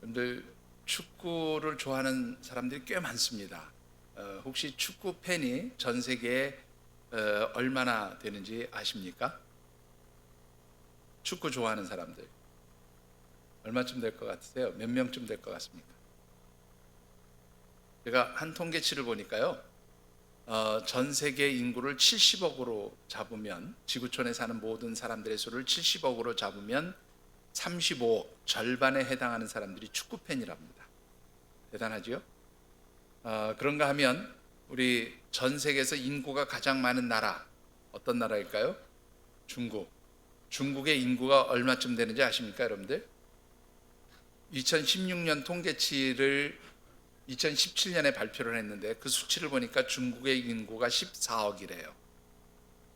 여러분들 축구를 좋아하는 사람들이 꽤 많습니다. 혹시 축구 팬이 전 세계에 얼마나 되는지 아십니까? 축구 좋아하는 사람들 얼마쯤 될 것 같으세요? 몇 명쯤 될 것 같습니까? 제가 한 통계치를 보니까요, 전 세계 인구를 70억으로 잡으면, 지구촌에 사는 모든 사람들의 수를 70억으로 잡으면 35억, 절반에 해당하는 사람들이 축구 팬이랍니다. 대단하지요? 그런가 하면 우리 전 세계에서 인구가 가장 많은 나라, 어떤 나라일까요? 중국. 중국의 인구가 얼마쯤 되는지 아십니까, 여러분들? 2016년 통계치를 2017년에 발표를 했는데 그 수치를 보니까 중국의 인구가 14억이래요.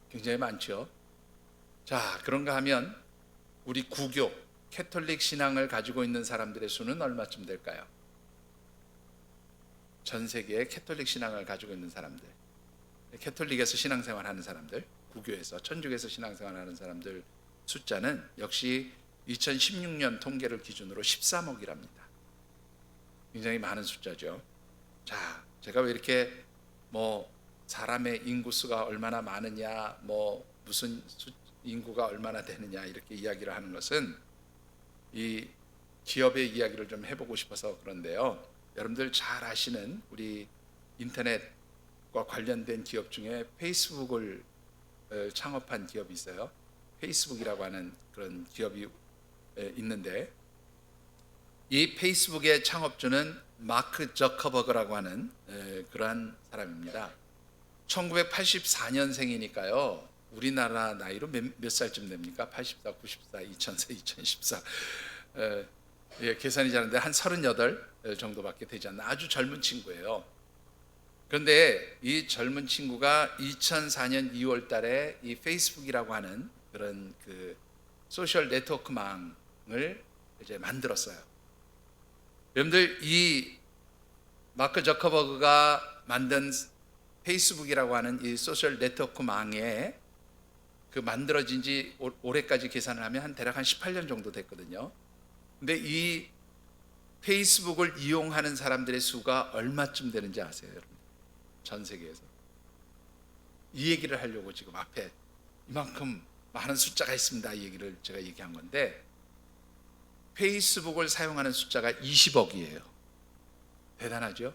굉장히 많죠. 자, 그런가 하면 우리 구교, 캐톨릭 신앙을 가지고 있는 사람들의 수는 얼마쯤 될까요? 전 세계에 캐톨릭 신앙을 가지고 있는 사람들, 캐톨릭에서 신앙생활하는 사람들, 구교에서, 천주교에서 신앙생활하는 사람들 숫자는 역시 2016년 통계를 기준으로 13억이랍니다. 굉장히 많은 숫자죠. 자, 제가 왜 이렇게 사람의 인구수가 얼마나 많으냐, 무슨 인구가 얼마나 되느냐 이렇게 이야기를 하는 것은 이 기업의 이야기를 좀 해보고 싶어서 그런데요. 여러분들 잘 아시는 우리 인터넷과 관련된 기업 중에 페이스북을 창업한 기업이 있어요. 페이스북이라고 하는 그런 기업이 있는데, 이 페이스북의 창업주는 마크 저커버그라고 하는 그러한 사람입니다. 1984년생이니까요. 우리나라 나이로 몇 살쯤 됩니까? 84, 94, 2004, 2014. 계산이 잘하는데 한 38 정도밖에 되지 않나. 아주 젊은 친구예요. 그런데 이 젊은 친구가 2004년 2월 달에 이 페이스북이라고 하는 그런 그 소셜 네트워크망을 이제 만들었어요. 여러분들, 이 마크 저커버그가 만든 페이스북이라고 하는 이 소셜 네트워크망에 그 만들어진 지 올해까지 계산을 하면 대략 한 18년 정도 됐거든요. 근데 이 페이스북을 이용하는 사람들의 수가 얼마쯤 되는지 아세요, 여러분? 전 세계에서. 이 얘기를 하려고 지금 앞에 이만큼 많은 숫자가 있습니다, 이 얘기를 제가 얘기한 건데, 페이스북을 사용하는 숫자가 20억이에요. 대단하죠?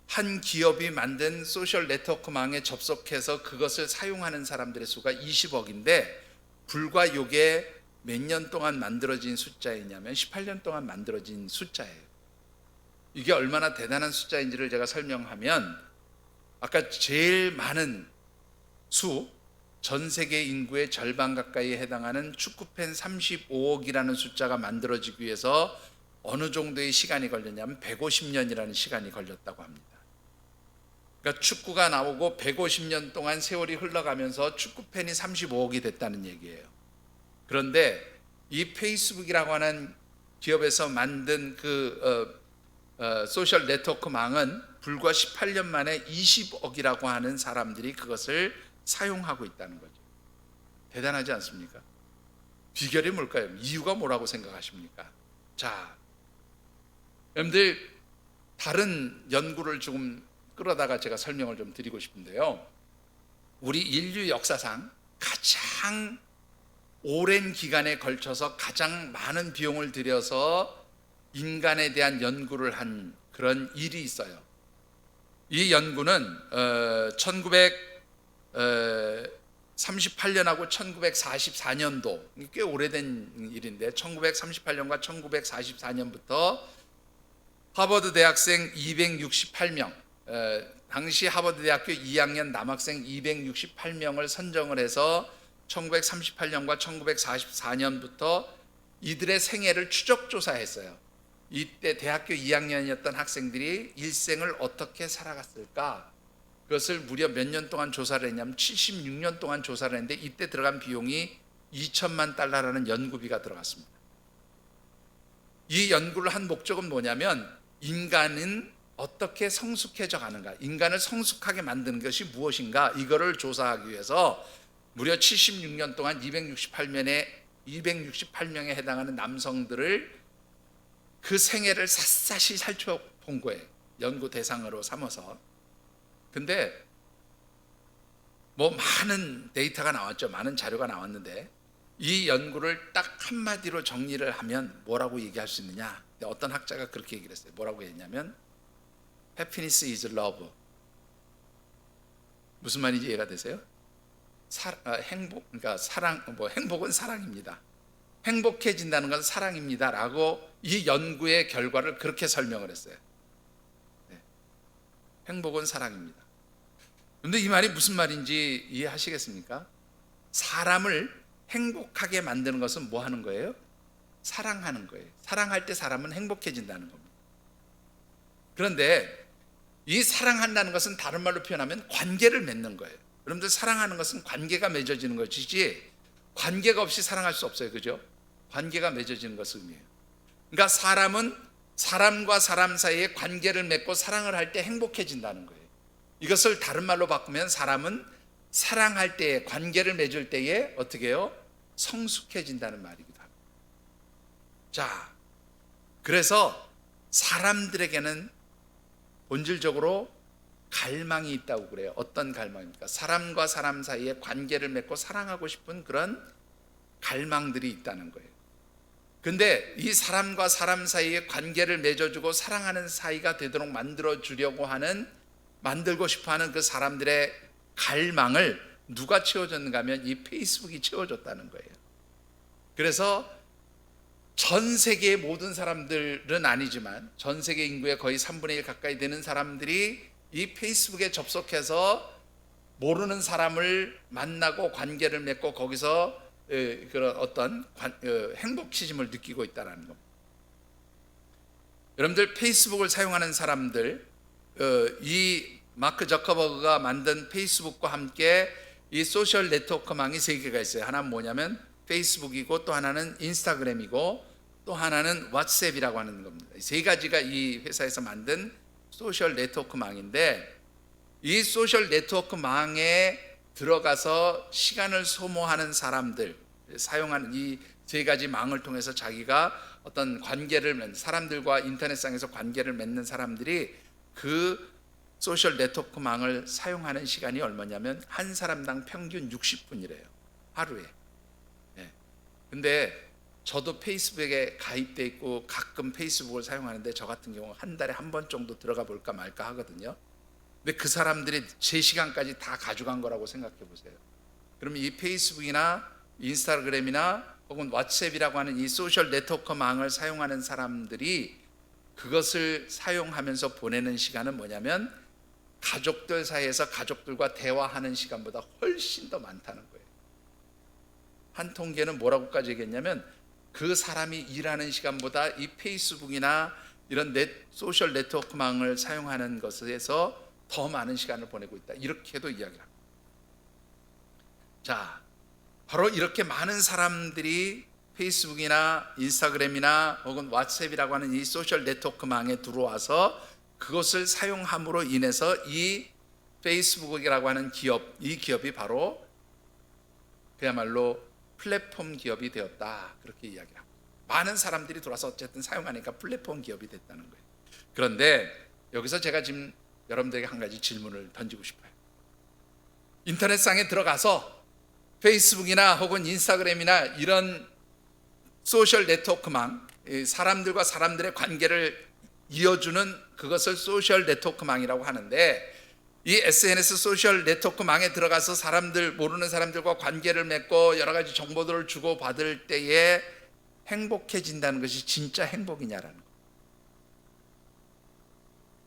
한 기업이 만든 소셜 네트워크망에 접속해서 그것을 사용하는 사람들의 수가 20억인데, 불과 이게 몇 년 동안 만들어진 숫자이냐면 18년 동안 만들어진 숫자예요. 이게 얼마나 대단한 숫자인지를 제가 설명하면, 아까 제일 많은 수, 전 세계 인구의 절반 가까이에 해당하는 축구팬 35억이라는 숫자가 만들어지기 위해서 어느 정도의 시간이 걸렸냐면 150년이라는 시간이 걸렸다고 합니다. 그러니까 축구가 나오고 150년 동안 세월이 흘러가면서 축구팬이 35억이 됐다는 얘기예요. 그런데 이 페이스북이라고 하는 기업에서 만든 소셜 네트워크망은 불과 18년 만에 20억이라고 하는 사람들이 그것을 사용하고 있다는 거죠. 대단하지 않습니까? 비결이 뭘까요? 이유가 뭐라고 생각하십니까? 자, 여러분들, 다른 연구를 조금 끌어다가 제가 설명을 좀 드리고 싶은데요. 우리 인류 역사상 가장 오랜 기간에 걸쳐서 가장 많은 비용을 들여서 인간에 대한 연구를 한 그런 일이 있어요. 이 연구는 1938년하고 1944년도, 꽤 오래된 일인데, 1938년과 1944년부터 하버드 대학생 268명, 당시 하버드 대학교 2학년 남학생 268명을 선정을 해서 1938년과 1944년부터 이들의 생애를 추적 조사했어요. 이때 대학교 2학년이었던 학생들이 일생을 어떻게 살아갔을까? 그것을 무려 몇 년 동안 조사를 했냐면 76년 동안 조사를 했는데, 이때 들어간 비용이 2천만 달러라는 연구비가 들어갔습니다. 이 연구를 한 목적은 뭐냐면, 인간은 어떻게 성숙해져 가는가, 인간을 성숙하게 만드는 것이 무엇인가, 이거를 조사하기 위해서 무려 76년 동안 268명에 해당하는 남성들을 그 생애를 샅샅이 살펴본 거예요. 연구 대상으로 삼아서. 근데 뭐 많은 데이터가 나왔죠. 많은 자료가 나왔는데 이 연구를 딱 한마디로 정리를 하면 뭐라고 얘기할 수 있느냐? 어떤 학자가 그렇게 얘기를 했어요. 뭐라고 했냐면 Happiness is love. 무슨 말인지 이해가 되세요? 행복, 그러니까 사랑, 행복은 사랑입니다. 행복해진다는 건 사랑입니다라고 이 연구의 결과를 그렇게 설명을 했어요. 네. 행복은 사랑입니다. 그런데 이 말이 무슨 말인지 이해하시겠습니까? 사람을 행복하게 만드는 것은 뭐 하는 거예요? 사랑하는 거예요. 사랑할 때 사람은 행복해진다는 겁니다. 그런데 이 사랑한다는 것은 다른 말로 표현하면 관계를 맺는 거예요. 여러분들 사랑하는 것은 관계가 맺어지는 것이지 관계가 없이 사랑할 수 없어요. 그죠? 관계가 맺어지는 것을 의미해요. 그러니까 사람은 사람과 사람 사이에 관계를 맺고 사랑을 할 때 행복해진다는 거예요. 이것을 다른 말로 바꾸면 사람은 사랑할 때에, 관계를 맺을 때에 어떻게 해요? 성숙해진다는 말이기도 합니다. 자, 그래서 사람들에게는 본질적으로 갈망이 있다고 그래요. 어떤 갈망입니까? 사람과 사람 사이에 관계를 맺고 사랑하고 싶은 그런 갈망들이 있다는 거예요. 근데 이 사람과 사람 사이에 관계를 맺어주고 사랑하는 사이가 되도록 만들고 싶어하는 그 사람들의 갈망을 누가 채워줬는가 하면 이 페이스북이 채워줬다는 거예요. 그래서 전 세계의 모든 사람들은 아니지만 전 세계 인구의 거의 3분의 1 가까이 되는 사람들이 이 페이스북에 접속해서 모르는 사람을 만나고 관계를 맺고 거기서 그런 어떤 행복해짐을 느끼고 있다는 겁니다. 여러분들 페이스북을 사용하는 사람들, 이 마크 저커버그가 만든 페이스북과 함께 이 소셜 네트워크망이 3개가 있어요. 하나는 뭐냐면 페이스북이고 또 하나는 인스타그램이고 또 하나는 왓츠앱이라고 하는 겁니다. 3가지가 이 회사에서 만든 소셜 네트워크망인데 이 소셜 네트워크망에 들어가서 시간을 소모하는 사람들, 사용하는 이 3가지 망을 통해서 자기가 어떤 관계를 맺는 사람들과 인터넷상에서 관계를 맺는 사람들이 그 소셜 네트워크망을 사용하는 시간이 얼마냐면 한 사람당 평균 60분이래요. 하루에. 근데 저도 페이스북에 가입돼 있고 가끔 페이스북을 사용하는데 저 같은 경우 한 달에 한 번 정도 들어가 볼까 말까 하거든요. 근데 그 사람들이 제 시간까지 다 가져간 거라고 생각해 보세요. 그러면 이 페이스북이나 인스타그램이나 혹은 왓츠앱이라고 하는 이 소셜 네트워크망을 사용하는 사람들이 그것을 사용하면서 보내는 시간은 뭐냐면 가족들 사이에서 가족들과 대화하는 시간보다 훨씬 더 많다는 거예요. 한 통계는 뭐라고까지 얘기했냐면 그 사람이 일하는 시간보다 이 페이스북이나 이런 소셜 네트워크망을 사용하는 것에서 더 많은 시간을 보내고 있다. 이렇게도 이야기를 합니다. 자, 바로 이렇게 많은 사람들이 페이스북이나 인스타그램이나 혹은 왓츠앱이라고 하는 이 소셜 네트워크망에 들어와서 그것을 사용함으로 인해서 이 페이스북이라고 하는 기업, 이 기업이 바로 그야말로 플랫폼 기업이 되었다. 그렇게 이야기합니다. 많은 사람들이 들어와서 어쨌든 사용하니까 플랫폼 기업이 됐다는 거예요. 그런데 여기서 제가 지금 여러분들에게 한 가지 질문을 던지고 싶어요. 인터넷상에 들어가서 페이스북이나 혹은 인스타그램이나 이런 소셜 네트워크망, 사람들과 사람들의 관계를 이어주는 그것을 소셜 네트워크망이라고 하는데 이 SNS 소셜 네트워크망에 들어가서 사람들, 모르는 사람들과 관계를 맺고 여러 가지 정보들을 주고받을 때에 행복해진다는 것이 진짜 행복이냐라는 거.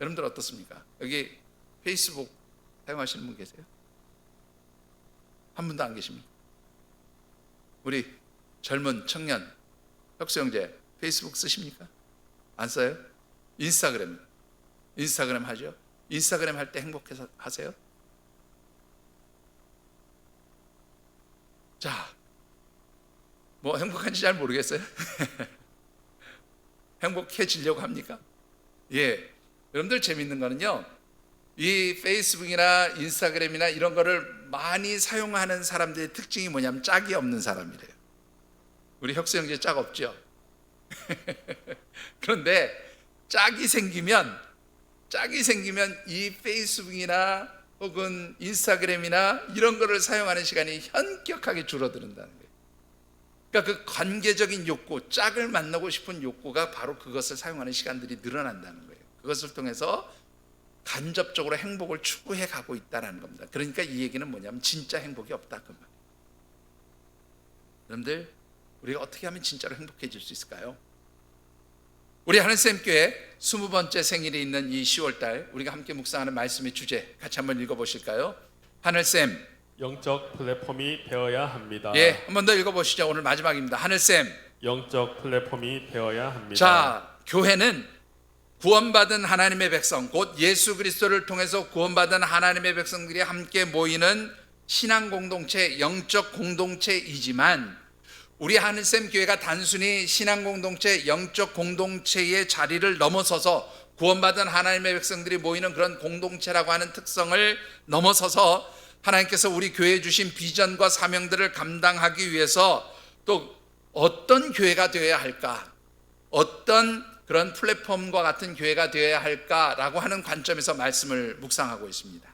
여러분들 어떻습니까? 여기 페이스북 사용하시는 분 계세요? 한 분도 안 계십니까? 우리 젊은 청년 혁수 형제 페이스북 쓰십니까? 안 써요? 인스타그램 하죠? 인스타그램 할 때 행복해서 하세요? 자, 뭐 행복한지 잘 모르겠어요. 행복해지려고 합니까? 예, 여러분들 재밌는 거는요, 이 페이스북이나 인스타그램이나 이런 거를 많이 사용하는 사람들의 특징이 뭐냐면 짝이 없는 사람이래요. 우리 혁수 형제 짝 없죠? 그런데 짝이 생기면 이 페이스북이나 혹은 인스타그램이나 이런 거를 사용하는 시간이 현격하게 줄어든다는 거예요. 그러니까 그 관계적인 욕구, 짝을 만나고 싶은 욕구가 바로 그것을 사용하는 시간들이 늘어난다는 거예요. 그것을 통해서 간접적으로 행복을 추구해 가고 있다는 겁니다. 그러니까 이 얘기는 뭐냐면 진짜 행복이 없다 그 말이에요. 여러분들, 우리가 어떻게 하면 진짜로 행복해질 수 있을까요? 우리 하늘샘교회 20번째 생일이 있는 이 10월달 우리가 함께 묵상하는 말씀의 주제 같이 한번 읽어보실까요? 하늘샘, 영적 플랫폼이 되어야 합니다. 예, 한 번 더 읽어보시죠. 오늘 마지막입니다. 하늘샘, 영적 플랫폼이 되어야 합니다. 자, 교회는 구원받은 하나님의 백성, 곧 예수 그리스도를 통해서 구원받은 하나님의 백성들이 함께 모이는 신앙 공동체, 영적 공동체이지만 우리 하늘샘 교회가 단순히 신앙 공동체, 영적 공동체의 자리를 넘어서서 구원받은 하나님의 백성들이 모이는 그런 공동체라고 하는 특성을 넘어서서 하나님께서 우리 교회에 주신 비전과 사명들을 감당하기 위해서 또 어떤 교회가 되어야 할까, 어떤 그런 플랫폼과 같은 교회가 되어야 할까라고 하는 관점에서 말씀을 묵상하고 있습니다.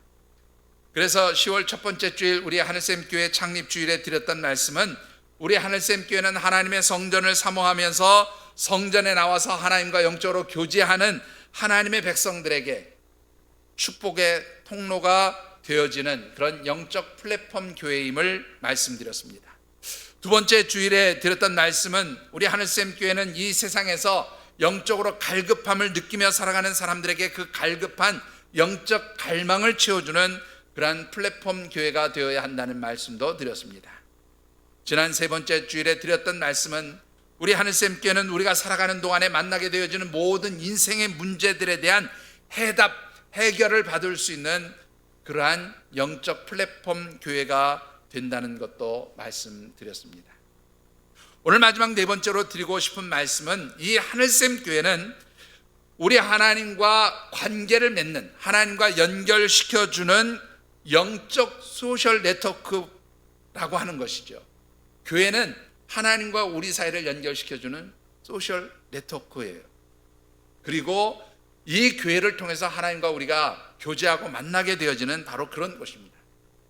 그래서 10월 첫 번째 주일 우리 하늘샘 교회 창립 주일에 드렸던 말씀은 우리 하늘샘 교회는 하나님의 성전을 사모하면서 성전에 나와서 하나님과 영적으로 교제하는 하나님의 백성들에게 축복의 통로가 되어지는 그런 영적 플랫폼 교회임을 말씀드렸습니다. 두 번째 주일에 드렸던 말씀은 우리 하늘샘 교회는 이 세상에서 영적으로 갈급함을 느끼며 살아가는 사람들에게 그 갈급한 영적 갈망을 채워주는 그러한 플랫폼 교회가 되어야 한다는 말씀도 드렸습니다. 지난 세 번째 주일에 드렸던 말씀은 우리 하늘샘 교회는 우리가 살아가는 동안에 만나게 되어지는 모든 인생의 문제들에 대한 해결을 받을 수 있는 그러한 영적 플랫폼 교회가 된다는 것도 말씀드렸습니다. 오늘 마지막 네 번째로 드리고 싶은 말씀은 이 하늘샘 교회는 우리 하나님과 관계를 맺는, 하나님과 연결시켜주는 영적 소셜 네트워크라고 하는 것이죠. 교회는 하나님과 우리 사이를 연결시켜주는 소셜 네트워크예요. 그리고 이 교회를 통해서 하나님과 우리가 교제하고 만나게 되어지는 바로 그런 것입니다.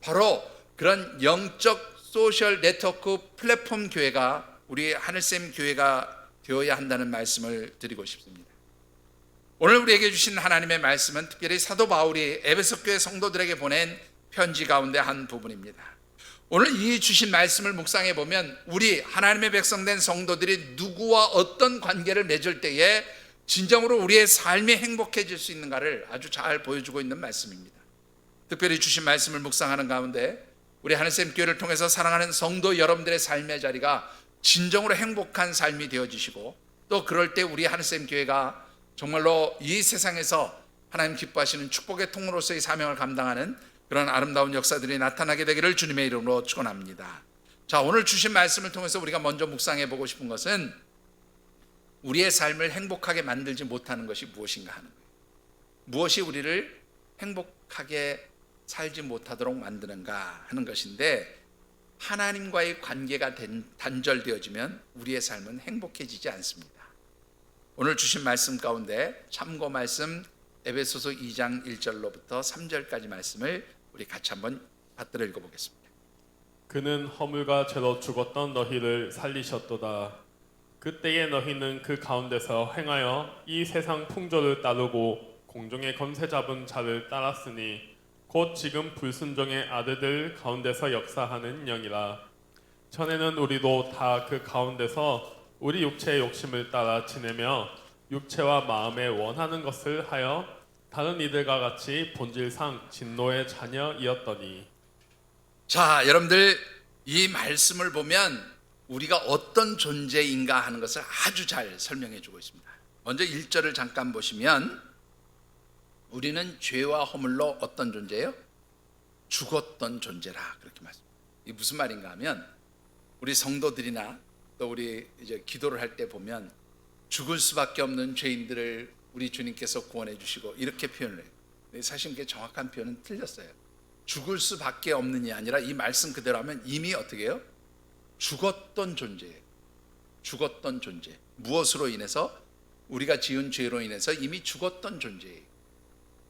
바로 그런 영적 소셜 네트워크 플랫폼 교회가 우리 하늘샘 교회가 되어야 한다는 말씀을 드리고 싶습니다. 오늘 우리에게 주신 하나님의 말씀은 특별히 사도 바울이 에베소 교회 성도들에게 보낸 편지 가운데 한 부분입니다. 오늘 이 주신 말씀을 묵상해 보면 우리 하나님의 백성된 성도들이 누구와 어떤 관계를 맺을 때에 진정으로 우리의 삶이 행복해질 수 있는가를 아주 잘 보여주고 있는 말씀입니다. 특별히 주신 말씀을 묵상하는 가운데 우리 하늘샘 교회를 통해서 사랑하는 성도 여러분들의 삶의 자리가 진정으로 행복한 삶이 되어지시고 또 그럴 때 우리 하늘샘 교회가 정말로 이 세상에서 하나님 기뻐하시는 축복의 통로로서의 사명을 감당하는 그런 아름다운 역사들이 나타나게 되기를 주님의 이름으로 축원합니다. 자, 오늘 주신 말씀을 통해서 우리가 먼저 묵상해 보고 싶은 것은 우리의 삶을 행복하게 만들지 못하는 것이 무엇인가 하는 거예요. 무엇이 우리를 행복하게 살지 못하도록 만드는가 하는 것인데 하나님과의 관계가 단절되어지면 우리의 삶은 행복해지지 않습니다. 오늘 주신 말씀 가운데 참고 말씀 에베소서 2장 1절로부터 3절까지 말씀을 우리 같이 한번 받들어 읽어보겠습니다. 그는 허물과 죄로 죽었던 너희를 살리셨도다. 그때에 너희는 그 가운데서 행하여 이 세상 풍조를 따르고 공중의 권세 잡은 자를 따랐으니 곧 지금 불순종의 아들들 가운데서 역사하는 영이라. 전에는 우리도 다 그 가운데서 우리 육체의 욕심을 따라 지내며 육체와 마음에 원하는 것을 하여 다른 이들과 같이 본질상 진노의 자녀이었더니. 자, 여러분들 이 말씀을 보면 우리가 어떤 존재인가 하는 것을 아주 잘 설명해 주고 있습니다. 먼저 1절을 잠깐 보시면 우리는 죄와 허물로 어떤 존재예요? 죽었던 존재라 그렇게 말씀합니다. 이게 무슨 말인가 하면 우리 성도들이나 또 우리 이제 기도를 할 때 보면 죽을 수밖에 없는 죄인들을 우리 주님께서 구원해 주시고 이렇게 표현을 해요. 사실 그게 정확한 표현은 틀렸어요. 죽을 수밖에 없는이 아니라 이 말씀 그대로 하면 이미 어떻게 해요? 죽었던 존재예요. 죽었던 존재. 무엇으로 인해서? 우리가 지은 죄로 인해서 이미 죽었던 존재예요.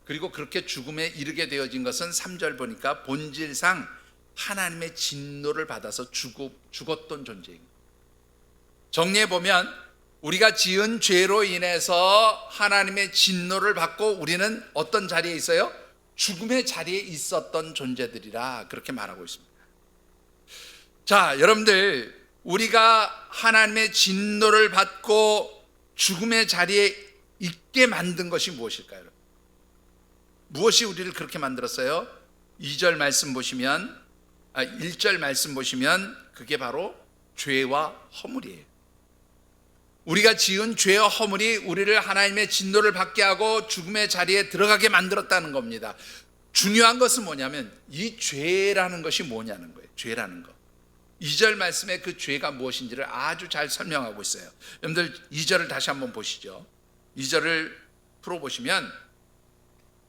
그리고 그렇게 죽음에 이르게 되어진 것은 3절 보니까 본질상 하나님의 진노를 받아서 죽었던 존재입니다. 정리해 보면 우리가 지은 죄로 인해서 하나님의 진노를 받고 우리는 어떤 자리에 있어요? 죽음의 자리에 있었던 존재들이라 그렇게 말하고 있습니다. 자, 여러분들, 우리가 하나님의 진노를 받고 죽음의 자리에 있게 만든 것이 무엇일까요? 무엇이 우리를 그렇게 만들었어요? 2절 말씀 보시면 1절 말씀 보시면 그게 바로 죄와 허물이에요. 우리가 지은 죄와 허물이 우리를 하나님의 진노를 받게 하고 죽음의 자리에 들어가게 만들었다는 겁니다. 중요한 것은 뭐냐면 이 죄라는 것이 뭐냐는 거예요. 죄라는 거. 2절 말씀에 그 죄가 무엇인지를 아주 잘 설명하고 있어요. 여러분들 2절을 다시 한번 보시죠. 2절을 풀어보시면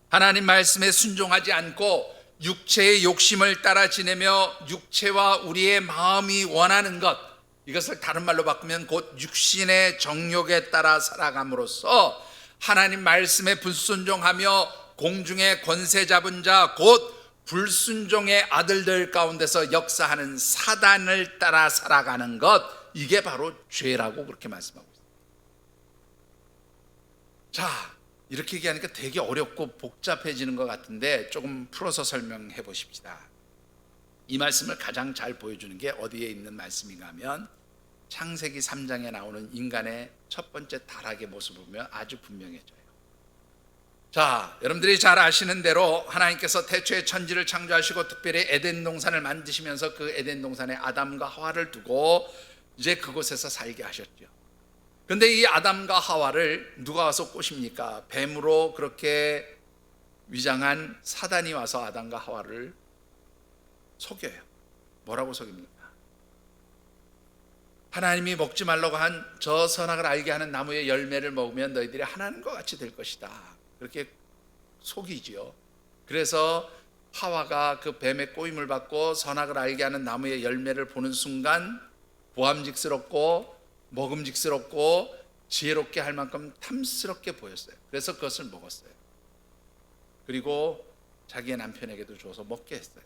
하나님 말씀에 순종하지 않고 육체의 욕심을 따라 지내며 육체와 우리의 마음이 원하는 것, 이것을 다른 말로 바꾸면 곧 육신의 정욕에 따라 살아감으로써 하나님 말씀에 불순종하며 공중의 권세 잡은 자 곧 불순종의 아들들 가운데서 역사하는 사단을 따라 살아가는 것, 이게 바로 죄라고 그렇게 말씀하고 있습니다. 자, 이렇게 얘기하니까 되게 어렵고 복잡해지는 것 같은데 조금 풀어서 설명해 보십시다. 이 말씀을 가장 잘 보여주는 게 어디에 있는 말씀인가 하면 창세기 3장에 나오는 인간의 첫 번째 타락의 모습을 보면 아주 분명해져요. 자, 여러분들이 잘 아시는 대로 하나님께서 태초에 천지를 창조하시고 특별히 에덴 동산을 만드시면서 그 에덴 동산에 아담과 하와를 두고 이제 그곳에서 살게 하셨죠. 그런데 이 아담과 하와를 누가 와서 꼬십니까? 뱀으로 그렇게 위장한 사단이 와서 아담과 하와를 속여요. 뭐라고 속입니까? 하나님이 먹지 말라고 한 저 선악을 알게 하는 나무의 열매를 먹으면 너희들이 하나님과 같이 될 것이다. 그렇게 속이지요. 그래서 하와가 그 뱀의 꼬임을 받고 선악을 알게 하는 나무의 열매를 보는 순간 보암직스럽고 먹음직스럽고 지혜롭게 할 만큼 탐스럽게 보였어요. 그래서 그것을 먹었어요. 그리고 자기의 남편에게도 줘서 먹게 했어요.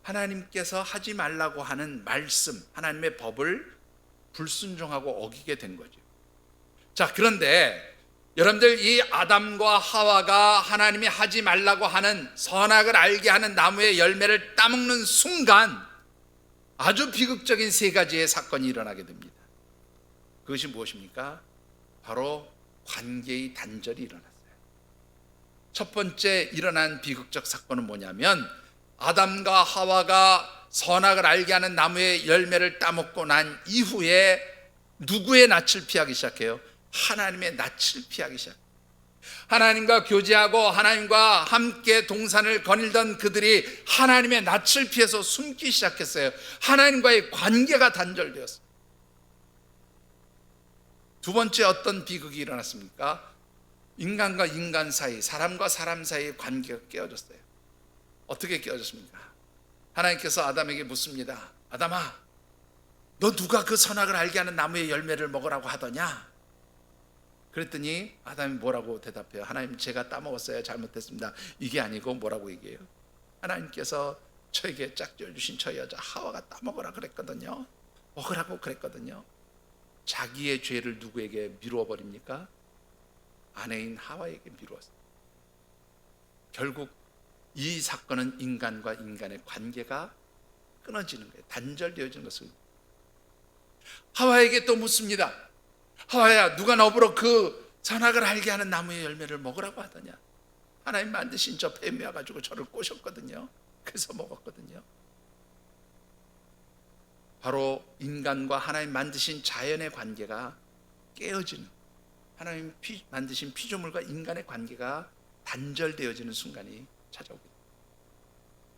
하나님께서 하지 말라고 하는 말씀, 하나님의 법을 불순종하고 어기게 된 거죠. 자, 그런데 여러분들, 이 아담과 하와가 하나님이 하지 말라고 하는 선악을 알게 하는 나무의 열매를 따먹는 순간 아주 비극적인 세 가지의 사건이 일어나게 됩니다. 그것이 무엇입니까? 바로 관계의 단절이 일어났어요. 첫 번째 일어난 비극적 사건은 뭐냐면 아담과 하와가 선악을 알게 하는 나무의 열매를 따먹고 난 이후에 누구의 낯을 피하기 시작해요? 하나님의 낯을 피하기 시작해요. 하나님과 교제하고 하나님과 함께 동산을 거닐던 그들이 하나님의 낯을 피해서 숨기 시작했어요. 하나님과의 관계가 단절되었어요. 두 번째 어떤 비극이 일어났습니까? 인간과 인간 사이, 사람과 사람 사이의 관계가 깨어졌어요. 어떻게 깨어졌습니까? 하나님께서 아담에게 묻습니다. 아담아, 너 누가 그 선악을 알게 하는 나무의 열매를 먹으라고 하더냐? 그랬더니 아담이 뭐라고 대답해요? 하나님, 제가 따먹었어요. 잘못했습니다. 이게 아니고 뭐라고 얘기해요? 하나님께서 저에게 짝지어 주신 저 여자 하와가 따먹으라 그랬거든요. 먹으라고 그랬거든요. 자기의 죄를 누구에게 미루어 버립니까? 아내인 하와에게 미루었어요. 결국 이 사건은 인간과 인간의 관계가 끊어지는 거예요. 단절되어지는 것을. 하와에게 또 묻습니다. 하와야, 누가 너보러 그 선악을 알게 하는 나무의 열매를 먹으라고 하더냐? 하나님 만드신 저 뱀이 와가지고 저를 꼬셨거든요. 그래서 먹었거든요. 바로 인간과 하나님 만드신 자연의 관계가 깨어지는, 하나님 만드신 피조물과 인간의 관계가 단절되어지는 순간이 찾아오게 됩니다.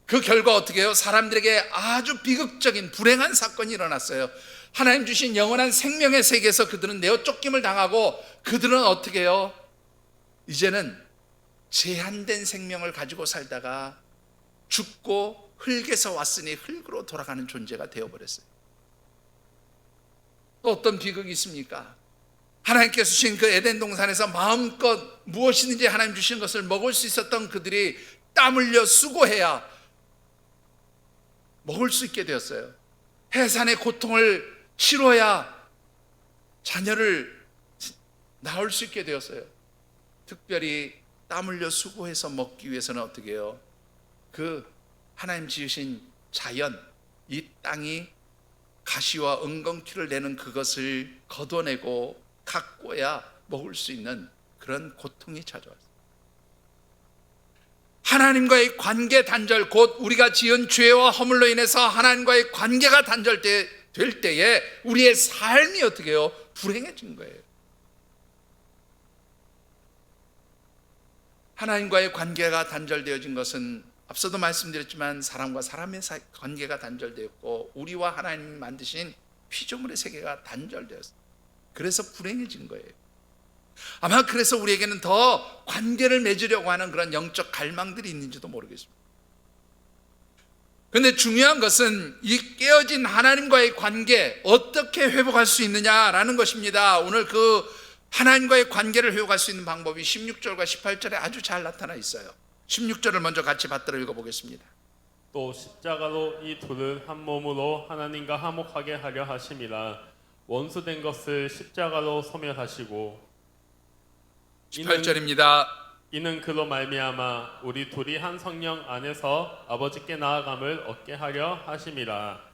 그 결과 어떻게 해요? 사람들에게 아주 비극적인 불행한 사건이 일어났어요. 하나님 주신 영원한 생명의 세계에서 그들은 내어 쫓김을 당하고 그들은 어떻게 해요? 이제는 제한된 생명을 가지고 살다가 죽고 흙에서 왔으니 흙으로 돌아가는 존재가 되어버렸어요. 또 어떤 비극이 있습니까? 하나님께서 주신 그 에덴 동산에서 마음껏 무엇이든지 하나님 주신 것을 먹을 수 있었던 그들이 땀 흘려 수고해야 먹을 수 있게 되었어요. 해산의 고통을 치러야 자녀를 낳을 수 있게 되었어요. 특별히 땀 흘려 수고해서 먹기 위해서는 어떻게 해요? 그 하나님 지으신 자연, 이 땅이 가시와 은건키를 내는 그것을 걷어내고 가꿔야 먹을 수 있는 그런 고통이 찾아왔어요. 하나님과의 관계 단절, 곧 우리가 지은 죄와 허물로 인해서 하나님과의 관계가 단절될 때에 우리의 삶이 어떻게 해요? 불행해진 거예요. 하나님과의 관계가 단절되어진 것은 앞서도 말씀드렸지만 사람과 사람의 관계가 단절되었고 우리와 하나님이 만드신 피조물의 세계가 단절되었어요. 그래서 불행해진 거예요. 아마 그래서 우리에게는 더 관계를 맺으려고 하는 그런 영적 갈망들이 있는지도 모르겠습니다. 그런데 중요한 것은 이 깨어진 하나님과의 관계 어떻게 회복할 수 있느냐라는 것입니다. 오늘 그 하나님과의 관계를 회복할 수 있는 방법이 16절과 18절에 아주 잘 나타나 있어요. 16절을 먼저 같이 받들어 읽어보겠습니다. 또 십자가로 이 둘을 한 몸으로 하나님과 화목하게 하려 하심이라. 원수된 것을 십자가로 소멸하시고 18절입니다. 이는 그로 말미암아 우리 둘이 한 성령 안에서 아버지께 나아감을 얻게 하려 하심이라.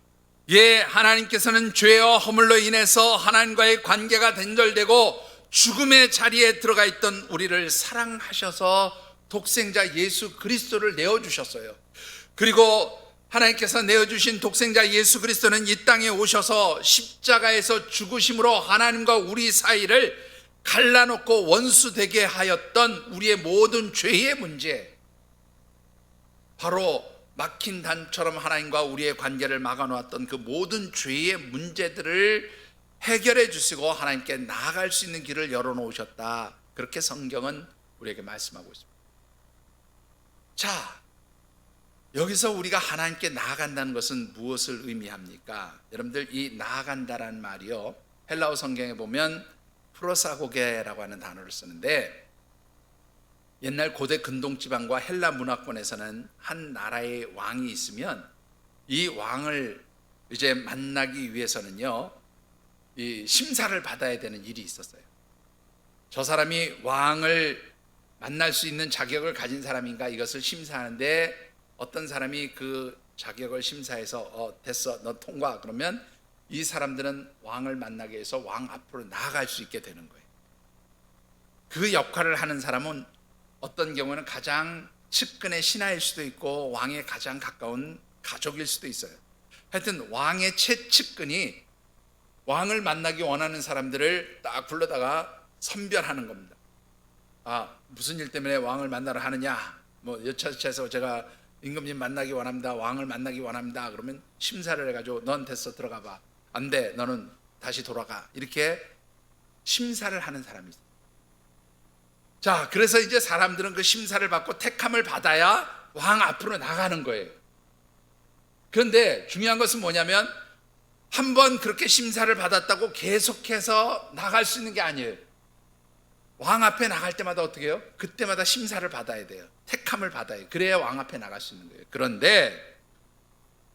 예, 하나님께서는 죄와 허물로 인해서 하나님과의 관계가 단절되고 죽음의 자리에 들어가 있던 우리를 사랑하셔서 독생자 예수 그리스도를 내어주셨어요. 그리고 하나님께서 내어주신 독생자 예수 그리스도는 이 땅에 오셔서 십자가에서 죽으심으로 하나님과 우리 사이를 갈라놓고 원수되게 하였던 우리의 모든 죄의 문제, 바로 막힌 단처럼 하나님과 우리의 관계를 막아놓았던 그 모든 죄의 문제들을 해결해 주시고 하나님께 나아갈 수 있는 길을 열어놓으셨다. 그렇게 성경은 우리에게 말씀하고 있습니다. 자, 여기서 우리가 하나님께 나아간다는 것은 무엇을 의미합니까? 여러분들, 이 나아간다라는 말이요, 헬라어 성경에 보면 프로사고게라고 하는 단어를 쓰는데, 옛날 고대 근동지방과 헬라 문화권에서는 한 나라의 왕이 있으면 이 왕을 이제 만나기 위해서는요, 이 심사를 받아야 되는 일이 있었어요. 저 사람이 왕을 만날 수 있는 자격을 가진 사람인가, 이것을 심사하는데 어떤 사람이 그 자격을 심사해서 됐어, 너 통과, 그러면 이 사람들은 왕을 만나기 위해서 왕 앞으로 나아갈 수 있게 되는 거예요. 그 역할을 하는 사람은 어떤 경우는 가장 측근의 신하일 수도 있고 왕의 가장 가까운 가족일 수도 있어요. 하여튼 왕의 최측근이 왕을 만나기 원하는 사람들을 딱 불러다가 선별하는 겁니다. 아, 무슨 일 때문에 왕을 만나러 하느냐, 뭐 여차저차해서 제가 임금님 만나기 원합니다, 왕을 만나기 원합니다. 그러면 심사를 해가지고 넌 됐어, 들어가 봐. 안 돼, 너는 다시 돌아가. 이렇게 심사를 하는 사람이 있어요. 자, 그래서 이제 사람들은 그 심사를 받고 택함을 받아야 왕 앞으로 나가는 거예요. 그런데 중요한 것은 뭐냐면, 한번 그렇게 심사를 받았다고 계속해서 나갈 수 있는 게 아니에요. 왕 앞에 나갈 때마다 어떻게 해요? 그때마다 심사를 받아야 돼요. 택함을 받아야 해요. 그래야 왕 앞에 나갈 수 있는 거예요. 그런데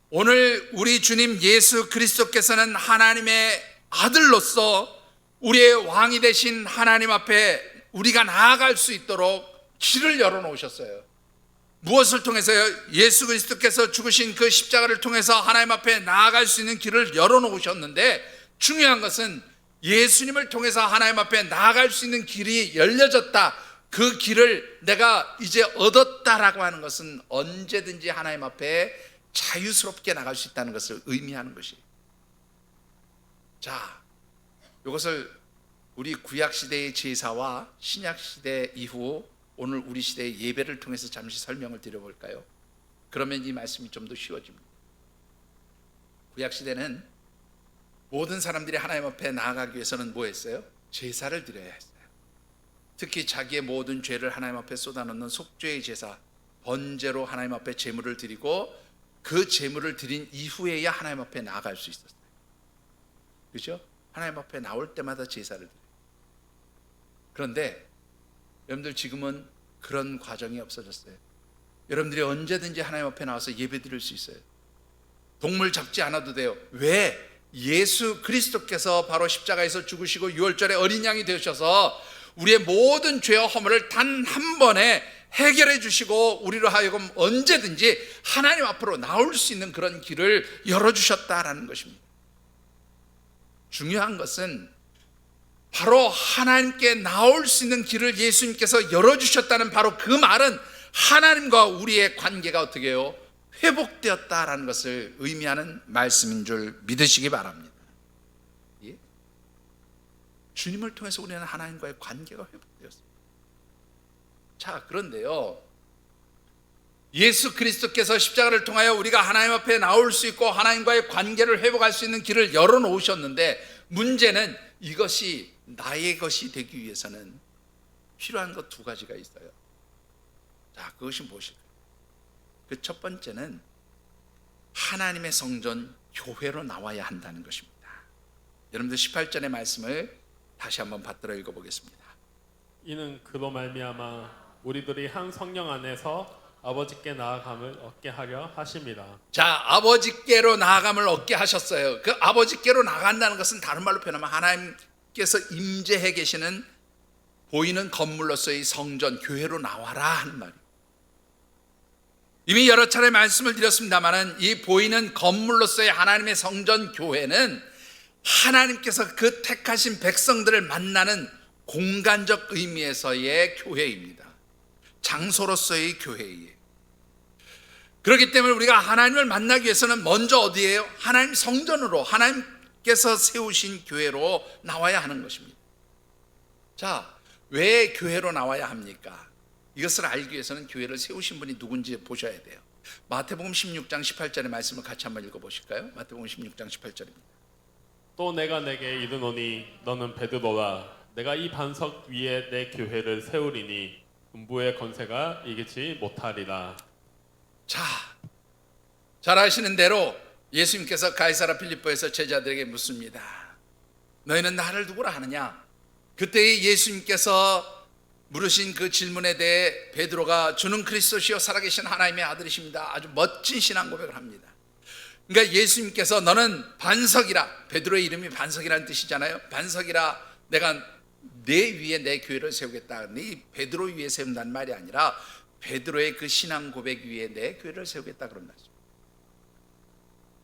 오늘 우리 주님 예수 그리스도께서는 하나님의 아들로서 우리의 왕이 되신 하나님 앞에 우리가 나아갈 수 있도록 길을 열어놓으셨어요. 무엇을 통해서요? 예수 그리스도께서 죽으신 그 십자가를 통해서 하나님 앞에 나아갈 수 있는 길을 열어놓으셨는데, 중요한 것은 예수님을 통해서 하나님 앞에 나아갈 수 있는 길이 열려졌다, 그 길을 내가 이제 얻었다라고 하는 것은 언제든지 하나님 앞에 자유스럽게 나갈 수 있다는 것을 의미하는 것이에요. 자, 이것을 우리 구약시대의 제사와 신약시대 이후 오늘 우리 시대의 예배를 통해서 잠시 설명을 드려볼까요? 그러면 이 말씀이 좀 더 쉬워집니다. 구약시대는 모든 사람들이 하나님 앞에 나아가기 위해서는 뭐 했어요? 제사를 드려야 했어요. 특히 자기의 모든 죄를 하나님 앞에 쏟아놓는 속죄의 제사, 번제로 하나님 앞에 제물을 드리고 그 제물을 드린 이후에야 하나님 앞에 나아갈 수 있었어요. 그렇죠? 하나님 앞에 나올 때마다 제사를 드려요. 그런데 여러분들 지금은 그런 과정이 없어졌어요. 여러분들이 언제든지 하나님 앞에 나와서 예배 드릴 수 있어요. 동물 잡지 않아도 돼요. 왜? 예수 그리스도께서 바로 십자가에서 죽으시고 유월절에 어린 양이 되셔서 우리의 모든 죄와 허물을 단 한 번에 해결해 주시고 우리로 하여금 언제든지 하나님 앞으로 나올 수 있는 그런 길을 열어주셨다라는 것입니다. 중요한 것은 바로 하나님께 나올 수 있는 길을 예수님께서 열어주셨다는 바로 그 말은 하나님과 우리의 관계가 어떻게 해요? 회복되었다라는 것을 의미하는 말씀인 줄 믿으시기 바랍니다. 예? 주님을 통해서 우리는 하나님과의 관계가 회복되었습니다. 자, 그런데요, 예수 그리스도께서 십자가를 통하여 우리가 하나님 앞에 나올 수 있고 하나님과의 관계를 회복할 수 있는 길을 열어놓으셨는데, 문제는 이것이 나의 것이 되기 위해서는 필요한 것 두 가지가 있어요. 자, 그것이 무엇일까요? 그 첫 번째는 하나님의 성전 교회로 나와야 한다는 것입니다. 여러분들 18절의 말씀을 다시 한번 받들어 읽어보겠습니다. 이는 그로 말미암아 우리들이 한 성령 안에서 아버지께 나아감을 얻게 하려 하심이라. 자, 아버지께로 나아감을 얻게 하셨어요. 그 아버지께로 나간다는 것은 다른 말로 표현하면 하나님께서 임재해 계시는 보이는 건물로서의 성전 교회로 나와라 하는 말이에요. 이미 여러 차례 말씀을 드렸습니다만 이 보이는 건물로서의 하나님의 성전 교회는 하나님께서 그 택하신 백성들을 만나는 공간적 의미에서의 교회입니다. 장소로서의 교회예요. 그렇기 때문에 우리가 하나님을 만나기 위해서는 먼저 어디예요? 하나님 성전으로, 하나님께서 세우신 교회로 나와야 하는 것입니다. 자, 왜 교회로 나와야 합니까? 이것을 알기 위해서는 교회를 세우신 분이 누군지 보셔야 돼요. 마태복음 16장 18절의 말씀을 같이 한번 읽어보실까요? 마태복음 16장 18절입니다. 또 내가 내게 이르노니 너는 베드로라. 내가 이 반석 위에 내 교회를 세우리니 음부의 권세가 이기지 못하리라. 자, 잘 아시는 대로 예수님께서 가이사라 필리포에서 제자들에게 묻습니다. 너희는 나를 누구라 하느냐? 그때 예수님께서 물으신 그 질문에 대해 베드로가 주는 그리스도시요 살아계신 하나님의 아들이십니다. 아주 멋진 신앙 고백을 합니다. 그러니까 예수님께서 너는 반석이라, 베드로의 이름이 반석이라는 뜻이잖아요. 반석이라, 내가 내 위에 내 교회를 세우겠다. 네 베드로 위에 세운다는 말이 아니라 베드로의 그 신앙 고백 위에 내 교회를 세우겠다 그런 말씀.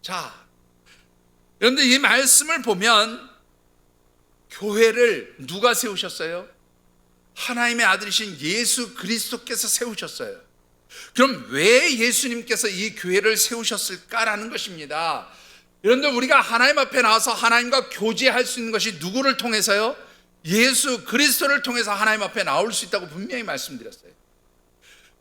자, 그런데 이 말씀을 보면 교회를 누가 세우셨어요? 하나님의 아들이신 예수 그리스도께서 세우셨어요. 그럼 왜 예수님께서 이 교회를 세우셨을까라는 것입니다. 여러분들, 우리가 하나님 앞에 나와서 하나님과 교제할 수 있는 것이 누구를 통해서요? 예수 그리스도를 통해서 하나님 앞에 나올 수 있다고 분명히 말씀드렸어요.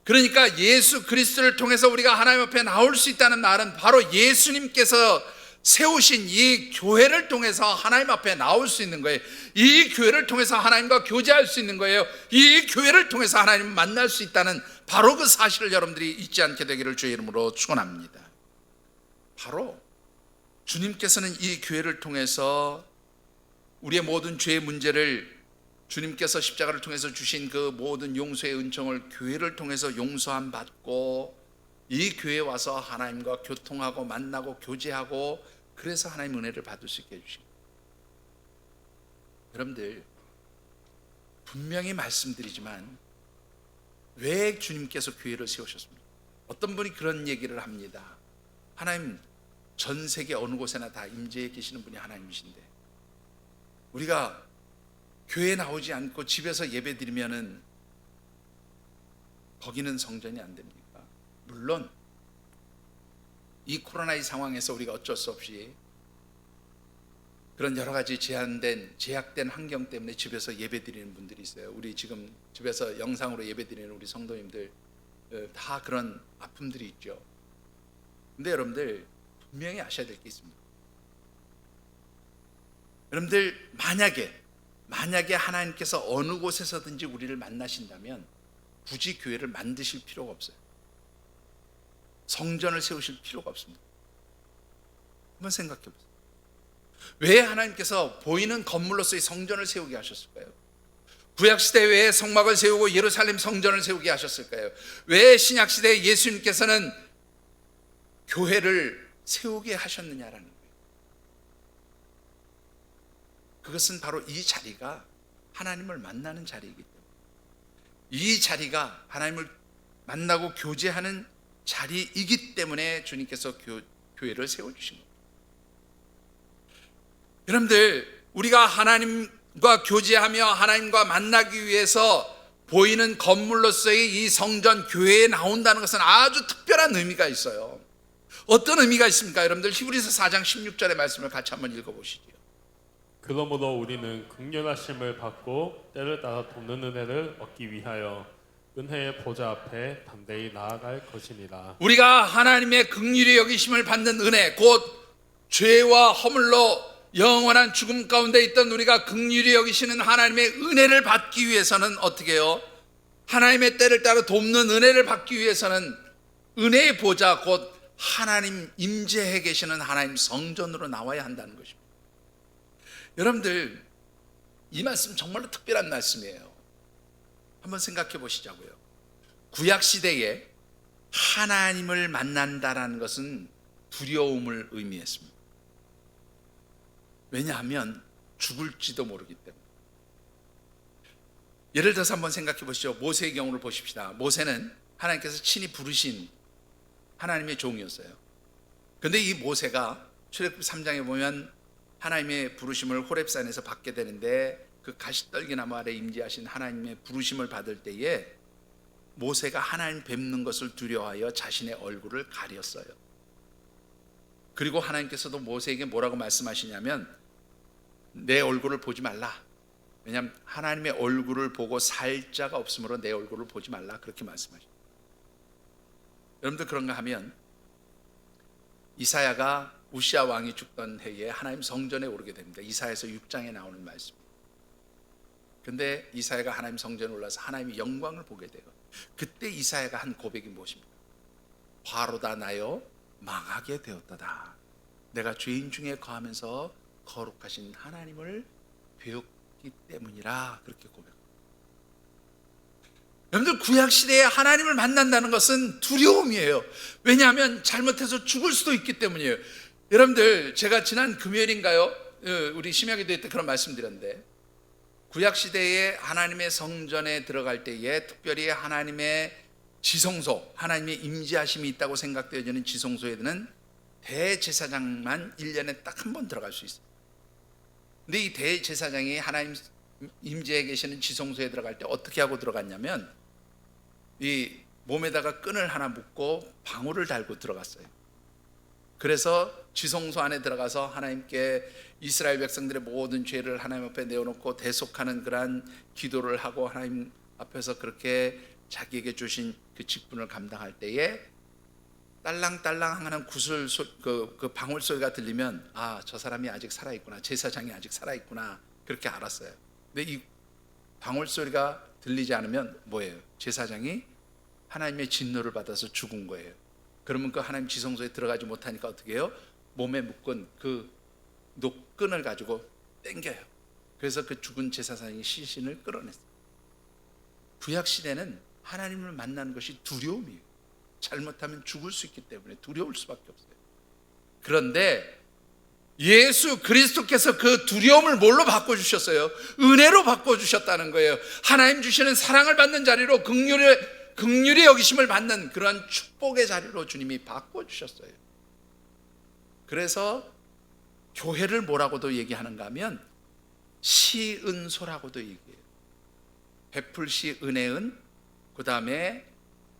그러니까 예수 그리스도를 통해서 우리가 하나님 앞에 나올 수 있다는 말은 바로 예수님께서 세우신 이 교회를 통해서 하나님 앞에 나올 수 있는 거예요. 이 교회를 통해서 하나님과 교제할 수 있는 거예요. 이 교회를 통해서 하나님을 만날 수 있다는 바로 그 사실을 여러분들이 잊지 않게 되기를 주의 이름으로 축원합니다. 바로 주님께서는 이 교회를 통해서 우리의 모든 죄의 문제를, 주님께서 십자가를 통해서 주신 그 모든 용서의 은총을 교회를 통해서 용서함 받고 이 교회에 와서 하나님과 교통하고 만나고 교제하고 그래서 하나님의 은혜를 받을 수 있게 해주십니다. 여러분들, 분명히 말씀드리지만 왜 주님께서 교회를 세우셨습니까? 어떤 분이 그런 얘기를 합니다. 하나님 전 세계 어느 곳에나 다 임재해 계시는 분이 하나님이신데 우리가 교회에 나오지 않고 집에서 예배 드리면은 거기는 성전이 안 됩니까? 물론 이 코로나의 상황에서 우리가 어쩔 수 없이 그런 여러 가지 제약된 환경 때문에 집에서 예배 드리는 분들이 있어요. 우리 지금 집에서 영상으로 예배 드리는 우리 성도님들 다 그런 아픔들이 있죠. 근데 여러분들 분명히 아셔야 될 게 있습니다. 여러분들 만약에 하나님께서 어느 곳에서든지 우리를 만나신다면 굳이 교회를 만드실 필요가 없어요. 성전을 세우실 필요가 없습니다. 한번 생각해 보세요. 왜 하나님께서 보이는 건물로서의 성전을 세우게 하셨을까요? 구약시대에 왜 성막을 세우고 예루살렘 성전을 세우게 하셨을까요? 왜 신약시대에 예수님께서는 교회를 세우게 하셨느냐라는 거예요. 그것은 바로 이 자리가 하나님을 만나는 자리이기 때문에, 이 자리가 하나님을 만나고 교제하는 자리이기 때문에 주님께서 교회를 세워주신 겁니다. 여러분들, 우리가 하나님과 교제하며 하나님과 만나기 위해서 보이는 건물로서의 이 성전 교회에 나온다는 것은 아주 특별한 의미가 있어요. 어떤 의미가 있습니까? 여러분들, 히브리서 4장 16절의 말씀을 같이 한번 읽어보시죠. 그러므로 우리는 긍휼하심을 받고 때를 따라 돕는 은혜를 얻기 위하여 은혜의 보좌 앞에 담대히 나아갈 것이니라. 우리가 하나님의 긍휼히 여기심을 받는 은혜, 곧 죄와 허물로 영원한 죽음 가운데 있던 우리가 긍휼히 여기시는 하나님의 은혜를 받기 위해서는 어떻게 해요? 하나님의 때를 따라 돕는 은혜를 받기 위해서는 은혜의 보좌, 곧 하나님 임재해 계시는 하나님 성전으로 나와야 한다는 것입니다. 여러분들, 이 말씀 정말로 특별한 말씀이에요. 한번 생각해 보시자고요. 구약시대에 하나님을 만난다라는 것은 두려움을 의미했습니다. 왜냐하면 죽을지도 모르기 때문에. 예를 들어서 한번 생각해 보시죠. 모세의 경우를 보십시다. 모세는 하나님께서 친히 부르신 하나님의 종이었어요. 그런데 이 모세가 출애굽 3장에 보면 하나님의 부르심을 호렙산에서 받게 되는데, 그 가시떨기나무 아래 임재하신 하나님의 부르심을 받을 때에 모세가 하나님 뵙는 것을 두려워하여 자신의 얼굴을 가렸어요. 그리고 하나님께서도 모세에게 뭐라고 말씀하시냐면, 내 얼굴을 보지 말라. 왜냐하면 하나님의 얼굴을 보고 살 자가 없으므로 내 얼굴을 보지 말라, 그렇게 말씀하십니다. 여러분들, 그런가 하면 이사야가 우시아 왕이 죽던 해에 하나님 성전에 오르게 됩니다. 이사야에서 6장에 나오는 말씀. 근데 이사야가 하나님 성전에 올라서 하나님의 영광을 보게 돼요. 그때 이사야가 한 고백이 무엇입니까? 화로다 나여 망하게 되었다다. 내가 죄인 중에 거하면서 거룩하신 하나님을 배웠기 때문이라, 그렇게 고백합니다. 여러분들, 구약시대에 하나님을 만난다는 것은 두려움이에요. 왜냐하면 잘못해서 죽을 수도 있기 때문이에요. 여러분들, 제가 지난 금요일인가요? 우리 심야기도회 때 그런 말씀 드렸는데, 구약시대에 하나님의 성전에 들어갈 때에 특별히 하나님의 지성소, 하나님의 임재하심이 있다고 생각되어지는 지성소에는 대제사장만 1년에 딱 한 번 들어갈 수 있어요. 근데 이 대제사장이 하나님 임재해 계시는 지성소에 들어갈 때 어떻게 하고 들어갔냐면, 이 몸에다가 끈을 하나 묶고 방울을 달고 들어갔어요. 그래서 지성소 안에 들어가서 하나님께 이스라엘 백성들의 모든 죄를 하나님 앞에 내어놓고 대속하는 그러한 기도를 하고 하나님 앞에서 그렇게 자기에게 주신 그 직분을 감당할 때에 딸랑딸랑하는 구슬 그 방울 소리가 들리면, 아, 저 사람이 아직 살아있구나, 제사장이 아직 살아있구나, 그렇게 알았어요. 근데 이 방울 소리가 들리지 않으면 뭐예요? 제사장이 하나님의 진노를 받아서 죽은 거예요. 그러면 그 하나님 지성소에 들어가지 못하니까 어떻게 해요? 몸에 묶은 그 노끈을 가지고 당겨요. 그래서 그 죽은 제사장이 시신을 끌어냈어요. 구약시대는 하나님을 만나는 것이 두려움이에요. 잘못하면 죽을 수 있기 때문에 두려울 수밖에 없어요. 그런데 예수 그리스도께서 그 두려움을 뭘로 바꿔주셨어요? 은혜로 바꿔주셨다는 거예요. 하나님 주시는 사랑을 받는 자리로, 긍휼히 여기심을 받는 그런 축복의 자리로 주님이 바꿔주셨어요. 그래서 교회를 뭐라고도 얘기하는가 하면 시은소라고도 얘기해요. 베풀시 은혜은, 그 다음에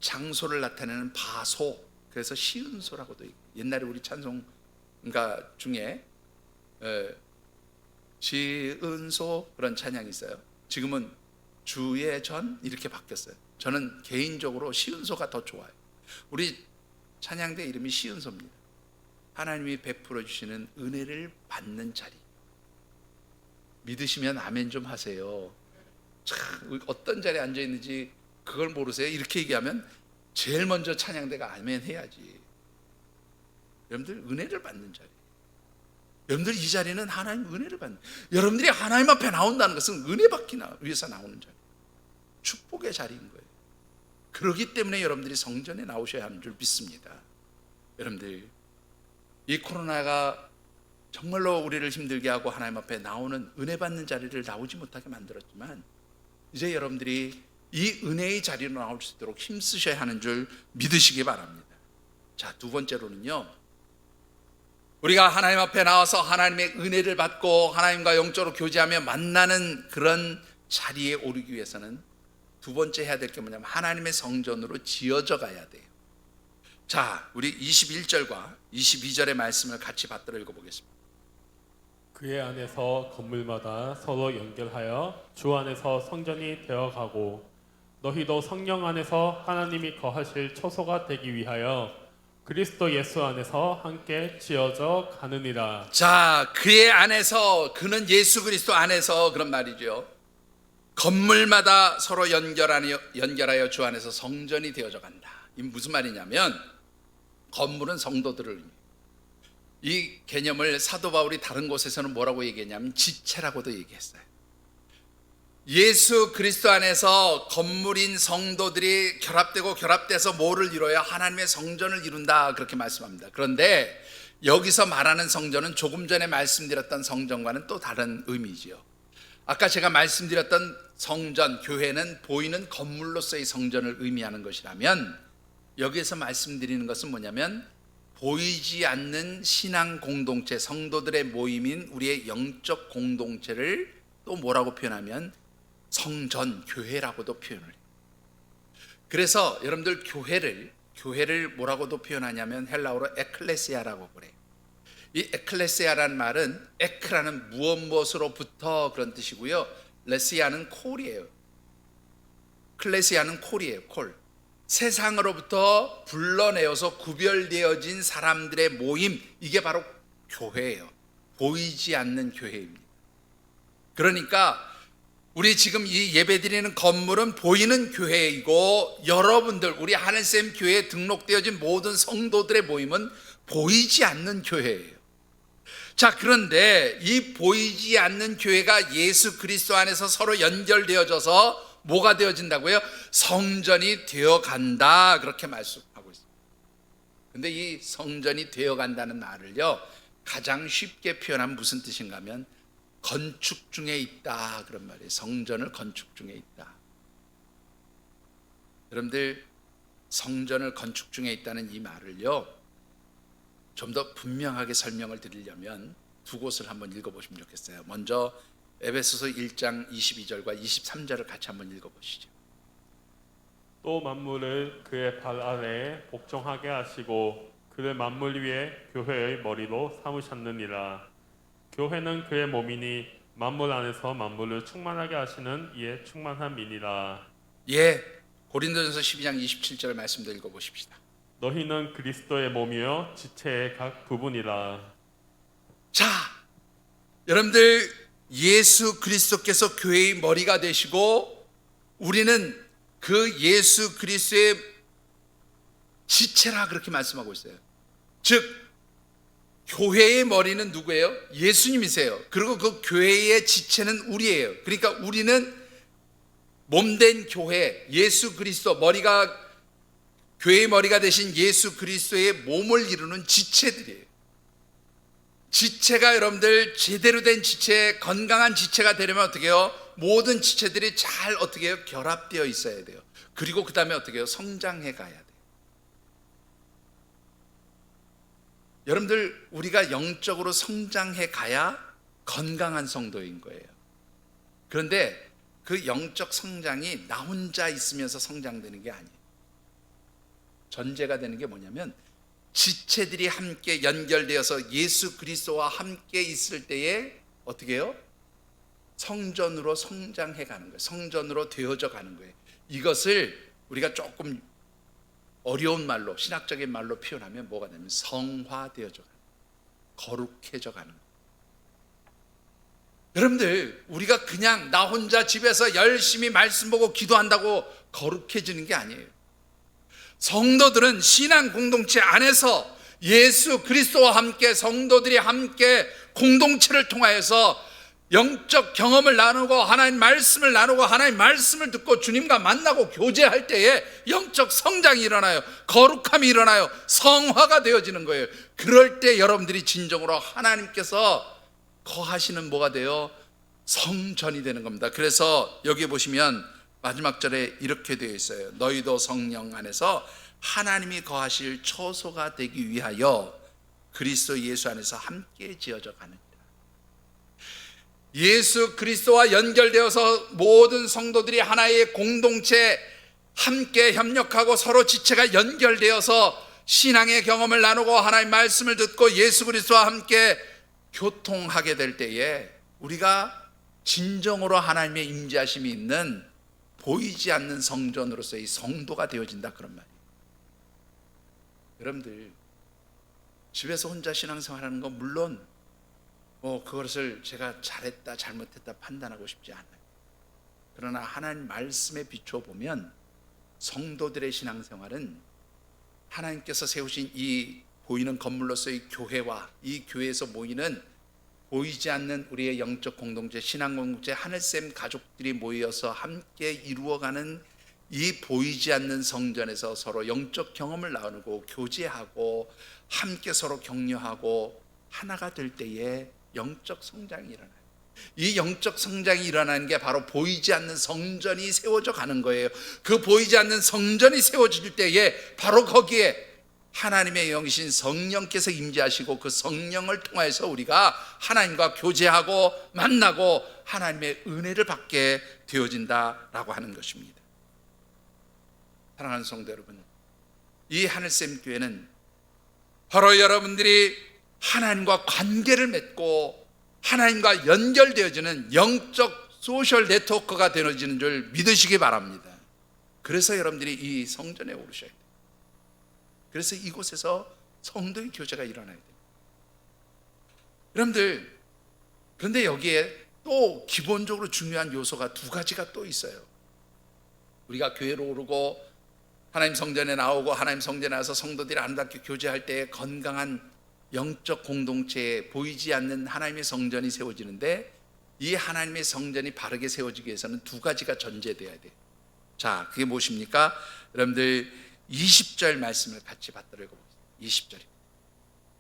장소를 나타내는 바소, 그래서 시은소라고도 얘기해요. 옛날에 우리 찬송가 중에 시은소 그런 찬양이 있어요. 지금은 주의 전 이렇게 바뀌었어요. 저는 개인적으로 시은소가 더 좋아요. 우리 찬양대 이름이 시은소입니다. 하나님이 베풀어 주시는 은혜를 받는 자리. 믿으시면 아멘 좀 하세요. 참, 어떤 자리에 앉아 있는지 그걸 모르세요? 이렇게 얘기하면 제일 먼저 찬양대가 아멘 해야지. 여러분들, 은혜를 받는 자리. 여러분들 이 자리는 하나님 은혜를 받는, 여러분들이 하나님 앞에 나온다는 것은 은혜 받기 위해서 나오는 자리, 축복의 자리인 거예요. 그렇기 때문에 여러분들이 성전에 나오셔야 하는 줄 믿습니다. 여러분들, 이 코로나가 정말로 우리를 힘들게 하고 하나님 앞에 나오는 은혜 받는 자리를 나오지 못하게 만들었지만, 이제 여러분들이 이 은혜의 자리로 나올 수 있도록 힘쓰셔야 하는 줄 믿으시기 바랍니다. 자, 두 번째로는요, 우리가 하나님 앞에 나와서 하나님의 은혜를 받고 하나님과 영적으로 교제하며 만나는 그런 자리에 오르기 위해서는 두 번째 해야 될 게 뭐냐면 하나님의 성전으로 지어져 가야 돼요. 자, 우리 21절과 22절의 말씀을 같이 받들어 읽어보겠습니다. 그의 안에서 건물마다 서로 연결하여 주 안에서 성전이 되어가고 너희도 성령 안에서 하나님이 거하실 처소가 되기 위하여 그리스도 예수 안에서 함께 지어져 가느니라. 자, 그의 안에서, 그는 예수 그리스도 안에서, 그런 말이죠. 건물마다 서로 연결하여 주 안에서 성전이 되어져 간다. 이 무슨 말이냐면, 건물은 성도들을 의미해요. 이 개념을 사도 바울이 다른 곳에서는 뭐라고 얘기했냐면 지체라고도 얘기했어요. 예수 그리스도 안에서 건물인 성도들이 결합돼서 뭐를 이뤄야 하나님의 성전을 이룬다, 그렇게 말씀합니다. 그런데 여기서 말하는 성전은 조금 전에 말씀드렸던 성전과는 또 다른 의미지요. 아까 제가 말씀드렸던 성전, 교회는 보이는 건물로서의 성전을 의미하는 것이라면, 여기에서 말씀드리는 것은 뭐냐면 보이지 않는 신앙 공동체, 성도들의 모임인 우리의 영적 공동체를 또 뭐라고 표현하면 성전, 교회라고도 표현을 해요. 그래서 여러분들 교회를 뭐라고도 표현하냐면 헬라어로 에클레시아라고 그래요. 이 에클레시아라는 말은 에크라는 무엇으로부터 그런 뜻이고요, 레시아는 콜이에요. 클레시아는 콜이에요. 콜. 세상으로부터 불러내어서 구별되어진 사람들의 모임, 이게 바로 교회예요. 보이지 않는 교회입니다. 그러니까 우리 지금 이 예배드리는 건물은 보이는 교회이고, 여러분들 우리 하늘샘 교회에 등록되어진 모든 성도들의 모임은 보이지 않는 교회예요. 자, 그런데 이 보이지 않는 교회가 예수 그리스도 안에서 서로 연결되어져서 뭐가 되어진다고요? 성전이 되어간다, 그렇게 말씀하고 있습니다. 근데 이 성전이 되어간다는 말을요, 가장 쉽게 표현하면 무슨 뜻인가 하면 건축 중에 있다, 그런 말이에요. 성전을 건축 중에 있다. 여러분들, 성전을 건축 중에 있다는 이 말을요, 좀 더 분명하게 설명을 드리려면 두 곳을 한번 읽어보시면 좋겠어요. 먼저 에베소서 1장 22절과 23절을 같이 한번 읽어보시죠. 또 만물을 그의 발 아래에 복종하게 하시고 그를 만물 위에 교회의 머리로 삼으셨느니라. 교회는 그의 몸이니 만물 안에서 만물을 충만하게 하시는 이의 충만한 민이라. 예, 고린도전서 12장 27절 말씀도 읽어보십시다. 너희는 그리스도의 몸이요 지체의 각 부분이라. 자, 여러분들, 예수 그리스도께서 교회의 머리가 되시고 우리는 그 예수 그리스도의 지체라, 그렇게 말씀하고 있어요. 즉 교회의 머리는 누구예요? 예수님이세요. 그리고 그 교회의 지체는 우리예요. 그러니까 우리는 몸된 교회, 예수 그리스도, 교회의 머리가 되신 예수 그리스도의 몸을 이루는 지체들이에요. 지체가 여러분들 제대로 된 지체, 건강한 지체가 되려면 어떻게 해요? 모든 지체들이 잘 어떻게 해요? 결합되어 있어야 돼요. 그리고 그 다음에 어떻게 해요? 성장해 가야 돼요. 여러분들, 우리가 영적으로 성장해 가야 건강한 성도인 거예요. 그런데 그 영적 성장이 나 혼자 있으면서 성장되는 게 아니에요. 전제가 되는 게 뭐냐면 지체들이 함께 연결되어서 예수 그리스도와 함께 있을 때에 어떻게 해요? 성전으로 성장해 가는 거예요. 성전으로 되어져 가는 거예요. 이것을 우리가 조금 어려운 말로, 신학적인 말로 표현하면 뭐가 되냐면 성화되어져 가는 거예요. 거룩해져 가는 거예요. 여러분들, 우리가 그냥 나 혼자 집에서 열심히 말씀 보고 기도한다고 거룩해지는 게 아니에요. 성도들은 신앙 공동체 안에서 예수 그리스도와 함께 성도들이 함께 공동체를 통하여서 영적 경험을 나누고 하나님 말씀을 나누고 하나님 말씀을 듣고 주님과 만나고 교제할 때에 영적 성장이 일어나요. 거룩함이 일어나요. 성화가 되어지는 거예요. 그럴 때 여러분들이 진정으로 하나님께서 거하시는 뭐가 돼요? 성전이 되는 겁니다. 그래서 여기 보시면 마지막 절에 이렇게 되어 있어요. 너희도 성령 안에서 하나님이 거하실 처소가 되기 위하여 그리스도 예수 안에서 함께 지어져 가느니라. 예수 그리스도와 연결되어서 모든 성도들이 하나의 공동체 함께 협력하고 서로 지체가 연결되어서 신앙의 경험을 나누고 하나님 말씀을 듣고 예수 그리스도와 함께 교통하게 될 때에 우리가 진정으로 하나님의 임재하심이 있는 보이지 않는 성전으로서의 성도가 되어진다, 그런 말이에요. 여러분들 집에서 혼자 신앙생활하는 건 물론 그것을 제가 잘했다 잘못했다 판단하고 싶지 않아요. 그러나 하나님 말씀에 비추어 보면 성도들의 신앙생활은 하나님께서 세우신 이 보이는 건물로서의 교회와 이 교회에서 모이는 보이지 않는 우리의 영적 공동체, 신앙 공동체, 하늘샘 가족들이 모여서 함께 이루어가는 이 보이지 않는 성전에서 서로 영적 경험을 나누고 교제하고 함께 서로 격려하고 하나가 될 때에 영적 성장이 일어나요. 이 영적 성장이 일어나는 게 바로 보이지 않는 성전이 세워져 가는 거예요. 그 보이지 않는 성전이 세워질 때에 바로 거기에 하나님의 영이신 성령께서 임재하시고 그 성령을 통해서 우리가 하나님과 교제하고 만나고 하나님의 은혜를 받게 되어진다라고 하는 것입니다. 사랑하는 성도 여러분, 이 하늘샘 교회는 바로 여러분들이 하나님과 관계를 맺고 하나님과 연결되어지는 영적 소셜 네트워크가 되어지는 줄 믿으시기 바랍니다. 그래서 여러분들이 이 성전에 오르셔야 돼요. 그래서 이곳에서 성도의 교제가 일어나야 돼요. 여러분들, 그런데 여기에 또 기본적으로 중요한 요소가 두 가지가 또 있어요. 우리가 교회로 오르고 하나님 성전에 나오고 하나님 성전에 와서 성도들이 아름답게 교제할 때 건강한 영적 공동체에 보이지 않는 하나님의 성전이 세워지는데 이 하나님의 성전이 바르게 세워지기 위해서는 두 가지가 전제돼야 돼요. 자, 그게 무엇입니까? 여러분들 20절 말씀을 같이 받들어 읽어보겠습니다. 20절입니다.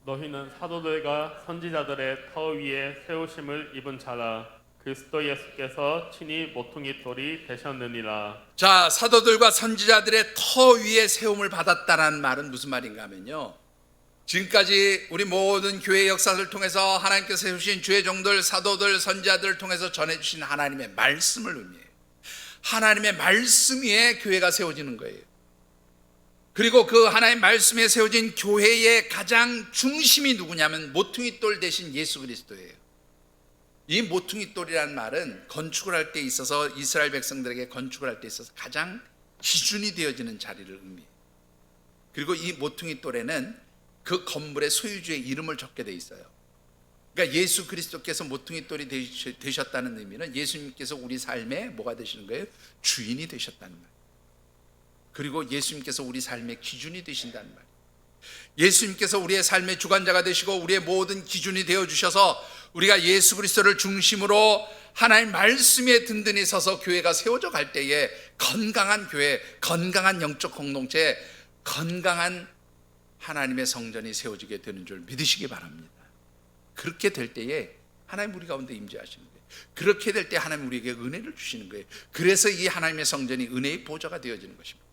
너희는 사도들과 선지자들의 터 위에 세우심을 입은 자라. 그리스도 예수께서 친히 모퉁이 돌이 되셨느니라. 자, 사도들과 선지자들의 터 위에 세움을 받았다는 말은 무슨 말인가 하면요, 지금까지 우리 모든 교회 역사를 통해서 하나님께서 세우신 주의 종들, 사도들, 선지자들을 통해서 전해주신 하나님의 말씀을 의미해요. 하나님의 말씀 위에 교회가 세워지는 거예요. 그리고 그 하나님의 말씀 위에 세워진 교회의 가장 중심이 누구냐면 모퉁이 돌 대신 예수 그리스도예요. 이 모퉁이 돌이라는 말은 건축을 할 때 있어서 이스라엘 백성들에게 건축을 할 때 있어서 가장 기준이 되어지는 자리를 의미해요. 그리고 이 모퉁이 돌에는 그 건물의 소유주의 이름을 적게 돼 있어요. 그러니까 예수 그리스도께서 모퉁이 돌이 되셨다는 의미는 예수님께서 우리 삶에 뭐가 되시는 거예요? 주인이 되셨다는 말. 그리고 예수님께서 우리 삶의 기준이 되신다는 말. 예수님께서 우리의 삶의 주관자가 되시고 우리의 모든 기준이 되어주셔서 우리가 예수 그리스도를 중심으로 하나님 말씀에 든든히 서서 교회가 세워져 갈 때에 건강한 교회, 건강한 영적 공동체, 건강한 하나님의 성전이 세워지게 되는 줄 믿으시기 바랍니다. 그렇게 될 때에 하나님 우리 가운데 임재하시는 거예요. 그렇게 될 때 하나님 우리에게 은혜를 주시는 거예요. 그래서 이 하나님의 성전이 은혜의 보좌가 되어지는 것입니다.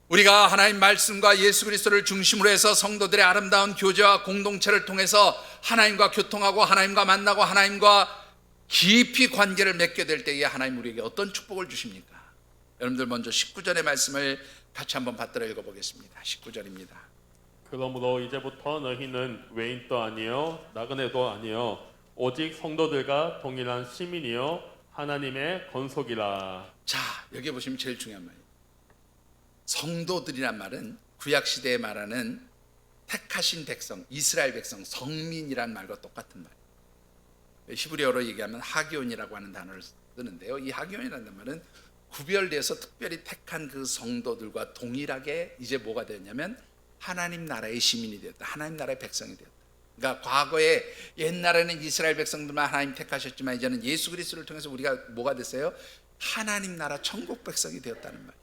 우리가 하나님 말씀과 예수 그리스도를 중심으로 해서 성도들의 아름다운 교제와 공동체를 통해서 하나님과 교통하고 하나님과 만나고 하나님과 깊이 관계를 맺게 될 때에 하나님 우리에게 어떤 축복을 주십니까? 여러분들 먼저 19절의 말씀을 같이 한번 받들어 읽어보겠습니다. 19절입니다. 그러므로 이제부터 너희는 외인도 아니요 나그네도 아니요 오직 성도들과 동일한 시민이요 하나님의 건속이라. 자, 여기 보시면 제일 중요한 말이에요. 성도들이란 말은 구약시대에 말하는 택하신 백성, 이스라엘 백성, 성민이란 말과 똑같은 말이에요. 히브리어로 얘기하면 하기온이라고 하는 단어를 쓰는데요, 이 하기온이라는 말은 구별돼서 특별히 택한 그 성도들과 동일하게 이제 뭐가 되었냐면 하나님 나라의 시민이 되었다, 하나님 나라의 백성이 되었다. 그러니까 과거에 옛날에는 이스라엘 백성들만 하나님 택하셨지만 이제는 예수 그리스도를 통해서 우리가 뭐가 됐어요? 하나님 나라 천국 백성이 되었다는 말.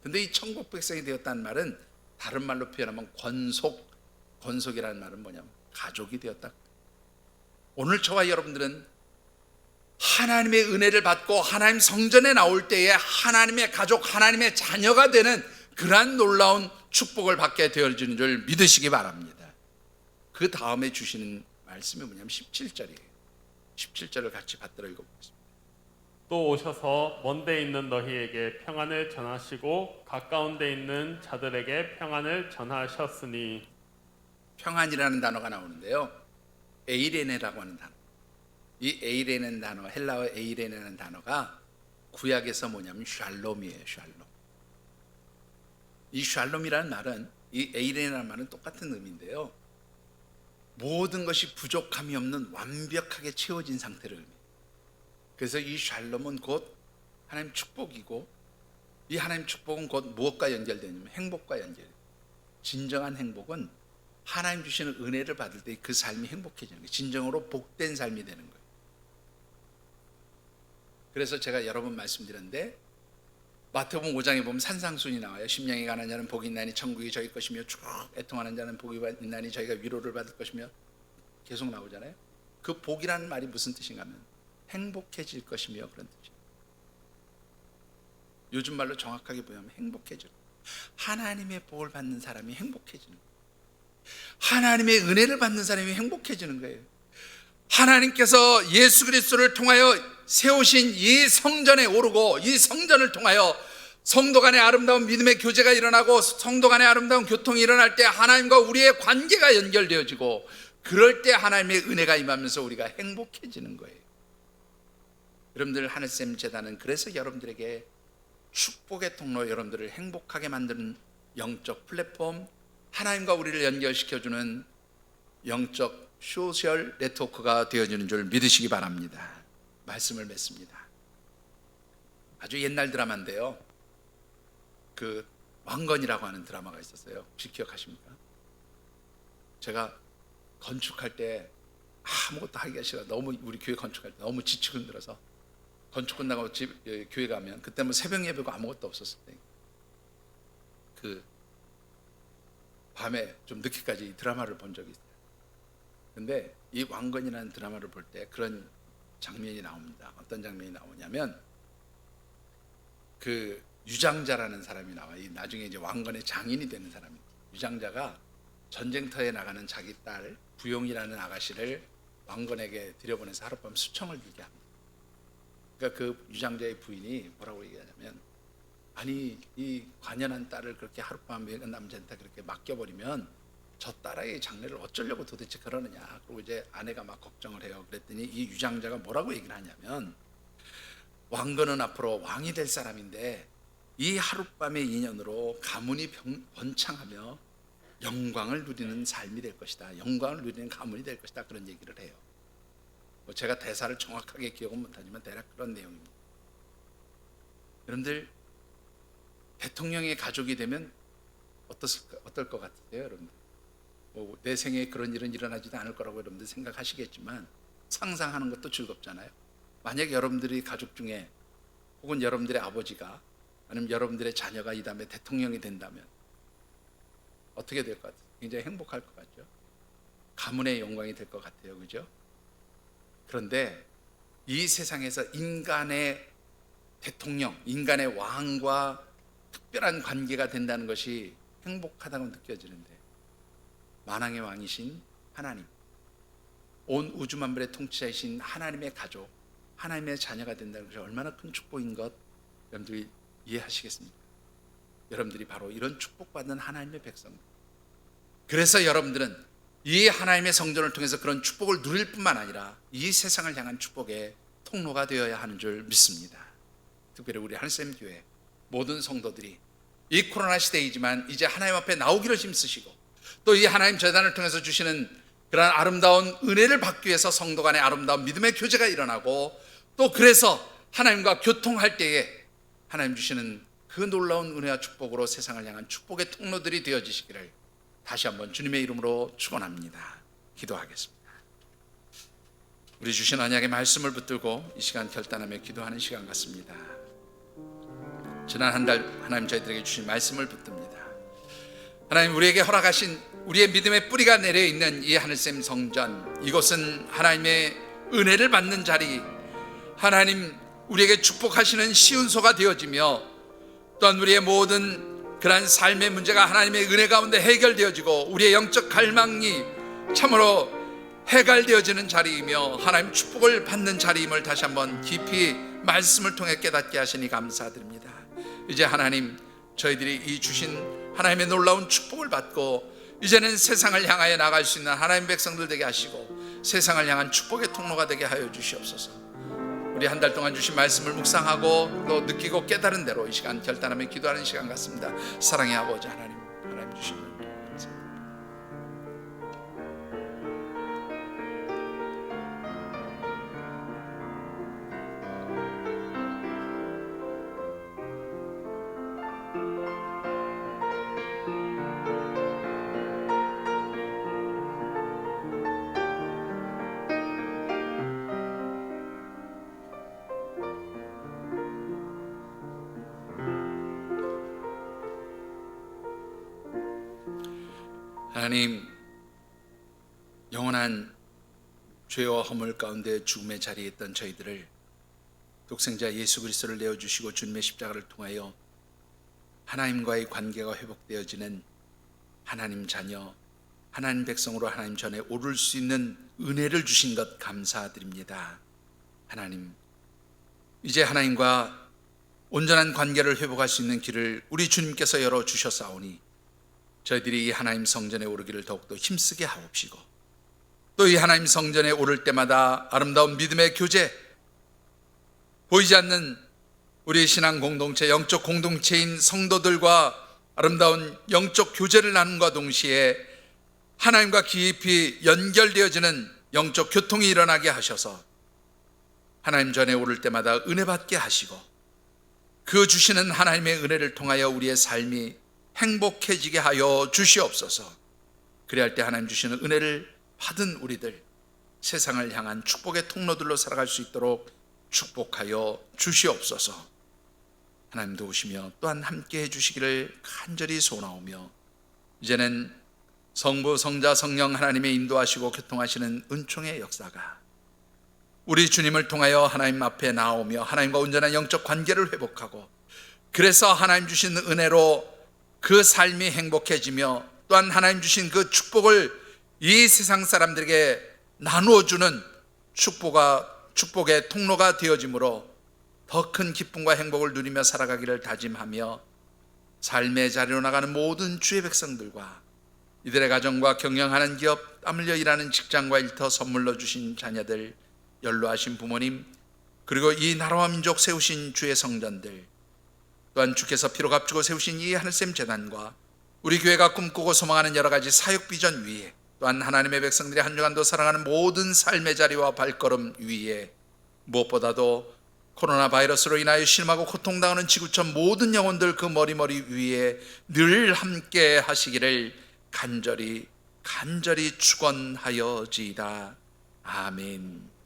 근데 이 천국 백성이 되었다는 말은 다른 말로 표현하면 권속이라는 말은 뭐냐면 가족이 되었다. 오늘 저와 여러분들은 하나님의 은혜를 받고 하나님 성전에 나올 때에 하나님의 가족, 하나님의 자녀가 되는 그러한 놀라운 축복을 받게 되어지는 줄 믿으시기 바랍니다. 그 다음에 주시는 말씀이 뭐냐면 17절이에요. 17절을 같이 받들어 읽어보겠습니다. 또 오셔서 먼데 있는 너희에게 평안을 전하시고 가까운 데 있는 자들에게 평안을 전하셨으니. 평안이라는 단어가 나오는데요, 에이레네라고 하는 단어. 이 에이레네는 단어, 헬라어 에이레네라는 단어가 구약에서 뭐냐면 샬롬이에요. 샬롬. 이 샬롬이라는 말은, 이 에이레네라는 말은 똑같은 의미인데요, 모든 것이 부족함이 없는 완벽하게 채워진 상태를 의미해요. 그래서 이 샬롬은 곧 하나님 축복이고, 이 하나님 축복은 곧 무엇과 연결되냐면 행복과 연결돼요. 진정한 행복은 하나님 주시는 은혜를 받을 때 그 삶이 행복해지는 거예요. 진정으로 복된 삶이 되는 거예요. 그래서 제가 여러 번 말씀드렸는데, 마태복음 5장에 보면 산상순이 나와요. 심령이 가난한 자는 복이 있나니 천국이 저희 것이며 쭉 애통하는 자는 복이 있나니 저희가 위로를 받을 것이며 계속 나오잖아요. 그 복이라는 말이 무슨 뜻인가 하면 행복해질 것이며 그런 뜻이에요. 요즘 말로 정확하게 보면 행복해질 거예요. 하나님의 복을 받는 사람이 행복해지는 거예요. 하나님의 은혜를 받는 사람이 행복해지는 거예요. 하나님께서 예수 그리스도를 통하여 세우신 이 성전에 오르고, 이 성전을 통하여 성도 간의 아름다운 믿음의 교제가 일어나고 성도 간의 아름다운 교통이 일어날 때 하나님과 우리의 관계가 연결되어지고, 그럴 때 하나님의 은혜가 임하면서 우리가 행복해지는 거예요. 여러분들, 하늘샘 재단은 그래서 여러분들에게 축복의 통로, 여러분들을 행복하게 만드는 영적 플랫폼, 하나님과 우리를 연결시켜주는 영적 소셜 네트워크가 되어지는 줄 믿으시기 바랍니다. 말씀을 맺습니다. 아주 옛날 드라마인데요, 그 왕건이라고 하는 드라마가 있었어요. 혹시 기억하십니까? 제가 건축할 때 아무것도 하기가 싫어. 너무, 우리 교회 건축할 때 너무 지치고 힘들어서 건축 끝나고 교회 가면, 그때 뭐 새벽 예배고 아무것도 없었을 때, 그 밤에 좀 늦게까지 이 드라마를 본 적이 있어요. 근데 이 왕건이라는 드라마를 볼 때 그런 장면이 나옵니다. 어떤 장면이 나오냐면, 그 유장자라는 사람이 나와요. 나중에 이제 왕건의 장인이 되는 사람입니다. 유장자가 전쟁터에 나가는 자기 딸 부용이라는 아가씨를 왕건에게 들여보내서 하룻밤 수청을 빌게 합니다. 그러니까 그 유장자의 부인이 뭐라고 얘기하냐면, 아니, 이 관연한 딸을 그렇게 하룻밤 외간 남자한테 그렇게 맡겨버리면 저 딸아이의 장래를 어쩌려고 도대체 그러느냐. 그리고 이제 아내가 막 걱정을 해요. 그랬더니 이 유장자가 뭐라고 얘기를 하냐면, 왕건은 앞으로 왕이 될 사람인데 이 하룻밤의 인연으로 가문이 번창하며 영광을 누리는 삶이 될 것이다. 영광을 누리는 가문이 될 것이다. 그런 얘기를 해요. 뭐 제가 대사를 정확하게 기억은 못하지만 대략 그런 내용입니다. 여러분들, 대통령의 가족이 되면 어떨 것 같으세요, 여러분들? 뭐 내 생에 그런 일은 일어나지도 않을 거라고 여러분들 생각하시겠지만 상상하는 것도 즐겁잖아요. 만약에 여러분들이 가족 중에 혹은 여러분들의 아버지가 아니면 여러분들의 자녀가 이 다음에 대통령이 된다면 어떻게 될 것 같아요? 굉장히 행복할 것 같죠? 가문의 영광이 될 것 같아요, 그죠? 그런데 이 세상에서 인간의 대통령, 인간의 왕과 특별한 관계가 된다는 것이 행복하다고 느껴지는데, 만왕의 왕이신 하나님, 온 우주 만물의 통치자이신 하나님의 가족, 하나님의 자녀가 된다는 것이 얼마나 큰 축복인 것 여러분들이 이해하시겠습니까? 여러분들이 바로 이런 축복받는 하나님의 백성. 그래서 여러분들은 이 하나님의 성전을 통해서 그런 축복을 누릴 뿐만 아니라 이 세상을 향한 축복의 통로가 되어야 하는 줄 믿습니다. 특별히 우리 하늘샘 교회 모든 성도들이 이 코로나 시대이지만 이제 하나님 앞에 나오기를 힘쓰시고, 또 이 하나님 재단을 통해서 주시는 그런 아름다운 은혜를 받기 위해서 성도 간의 아름다운 믿음의 교제가 일어나고, 또 그래서 하나님과 교통할 때에 하나님 주시는 그 놀라운 은혜와 축복으로 세상을 향한 축복의 통로들이 되어지시기를 다시 한번 주님의 이름으로 축원합니다. 기도하겠습니다. 우리 주신 언약의 말씀을 붙들고 이 시간 결단하며 기도하는 시간 같습니다. 지난 한 달 하나님 저희들에게 주신 말씀을 붙듭니다. 하나님, 우리에게 허락하신 우리의 믿음의 뿌리가 내려있는 이 하늘샘 성전, 이곳은 하나님의 은혜를 받는 자리, 하나님 우리에게 축복하시는 시운소가 되어지며, 또한 우리의 모든 그러한 삶의 문제가 하나님의 은혜 가운데 해결되어지고 우리의 영적 갈망이 참으로 해갈되어지는 자리이며 하나님 축복을 받는 자리임을 다시 한번 깊이 말씀을 통해 깨닫게 하시니 감사드립니다. 이제 하나님, 저희들이 이 주신 하나님의 놀라운 축복을 받고 이제는 세상을 향하여 나갈 수 있는 하나님 백성들 되게 하시고 세상을 향한 축복의 통로가 되게 하여 주시옵소서. 우리 한 달 동안 주신 말씀을 묵상하고 또 느끼고 깨달은 대로 이 시간 결단하며 기도하는 시간 같습니다. 사랑의 아버지 하나님, 하나님 주시는 감사합니다. 하나님, 영원한 죄와 허물 가운데 죽음의 자리에 있던 저희들을 독생자 예수 그리스도를 내어주시고 주님의 십자가를 통하여 하나님과의 관계가 회복되어지는 하나님 자녀, 하나님 백성으로 하나님 전에 오를 수 있는 은혜를 주신 것 감사드립니다. 하나님, 이제 하나님과 온전한 관계를 회복할 수 있는 길을 우리 주님께서 열어주셨사오니 저희들이 이 하나님 성전에 오르기를 더욱더 힘쓰게 하옵시고, 또 이 하나님 성전에 오를 때마다 아름다운 믿음의 교제, 보이지 않는 우리 신앙 공동체, 영적 공동체인 성도들과 아름다운 영적 교제를 나눈과 동시에 하나님과 깊이 연결되어지는 영적 교통이 일어나게 하셔서 하나님 전에 오를 때마다 은혜 받게 하시고, 그 주시는 하나님의 은혜를 통하여 우리의 삶이 행복해지게 하여 주시옵소서. 그리할 때 하나님 주시는 은혜를 받은 우리들 세상을 향한 축복의 통로들로 살아갈 수 있도록 축복하여 주시옵소서. 하나님 도우시며 또한 함께 해주시기를 간절히 소원하오며, 이제는 성부, 성자, 성령 하나님의 인도하시고 교통하시는 은총의 역사가 우리 주님을 통하여 하나님 앞에 나오며 하나님과 온전한 영적 관계를 회복하고, 그래서 하나님 주신 은혜로 그 삶이 행복해지며 또한 하나님 주신 그 축복을 이 세상 사람들에게 나누어주는 축복의 통로가 되어지므로 더 큰 기쁨과 행복을 누리며 살아가기를 다짐하며, 삶의 자리로 나가는 모든 주의 백성들과 이들의 가정과 경영하는 기업, 땀 흘려 일하는 직장과 일터, 선물로 주신 자녀들, 연로하신 부모님, 그리고 이 나라와 민족 세우신 주의 성전들, 또한 주께서 피로 값주고 세우신 이 하늘샘 재단과 우리 교회가 꿈꾸고 소망하는 여러 가지 사역 비전 위에, 또한 하나님의 백성들이 한 주간도 살아가는 모든 삶의 자리와 발걸음 위에, 무엇보다도 코로나 바이러스로 인하여 실망하고 고통당하는 지구촌 모든 영혼들 그 머리 위에 늘 함께 하시기를 간절히 축원하여지이다. 아멘.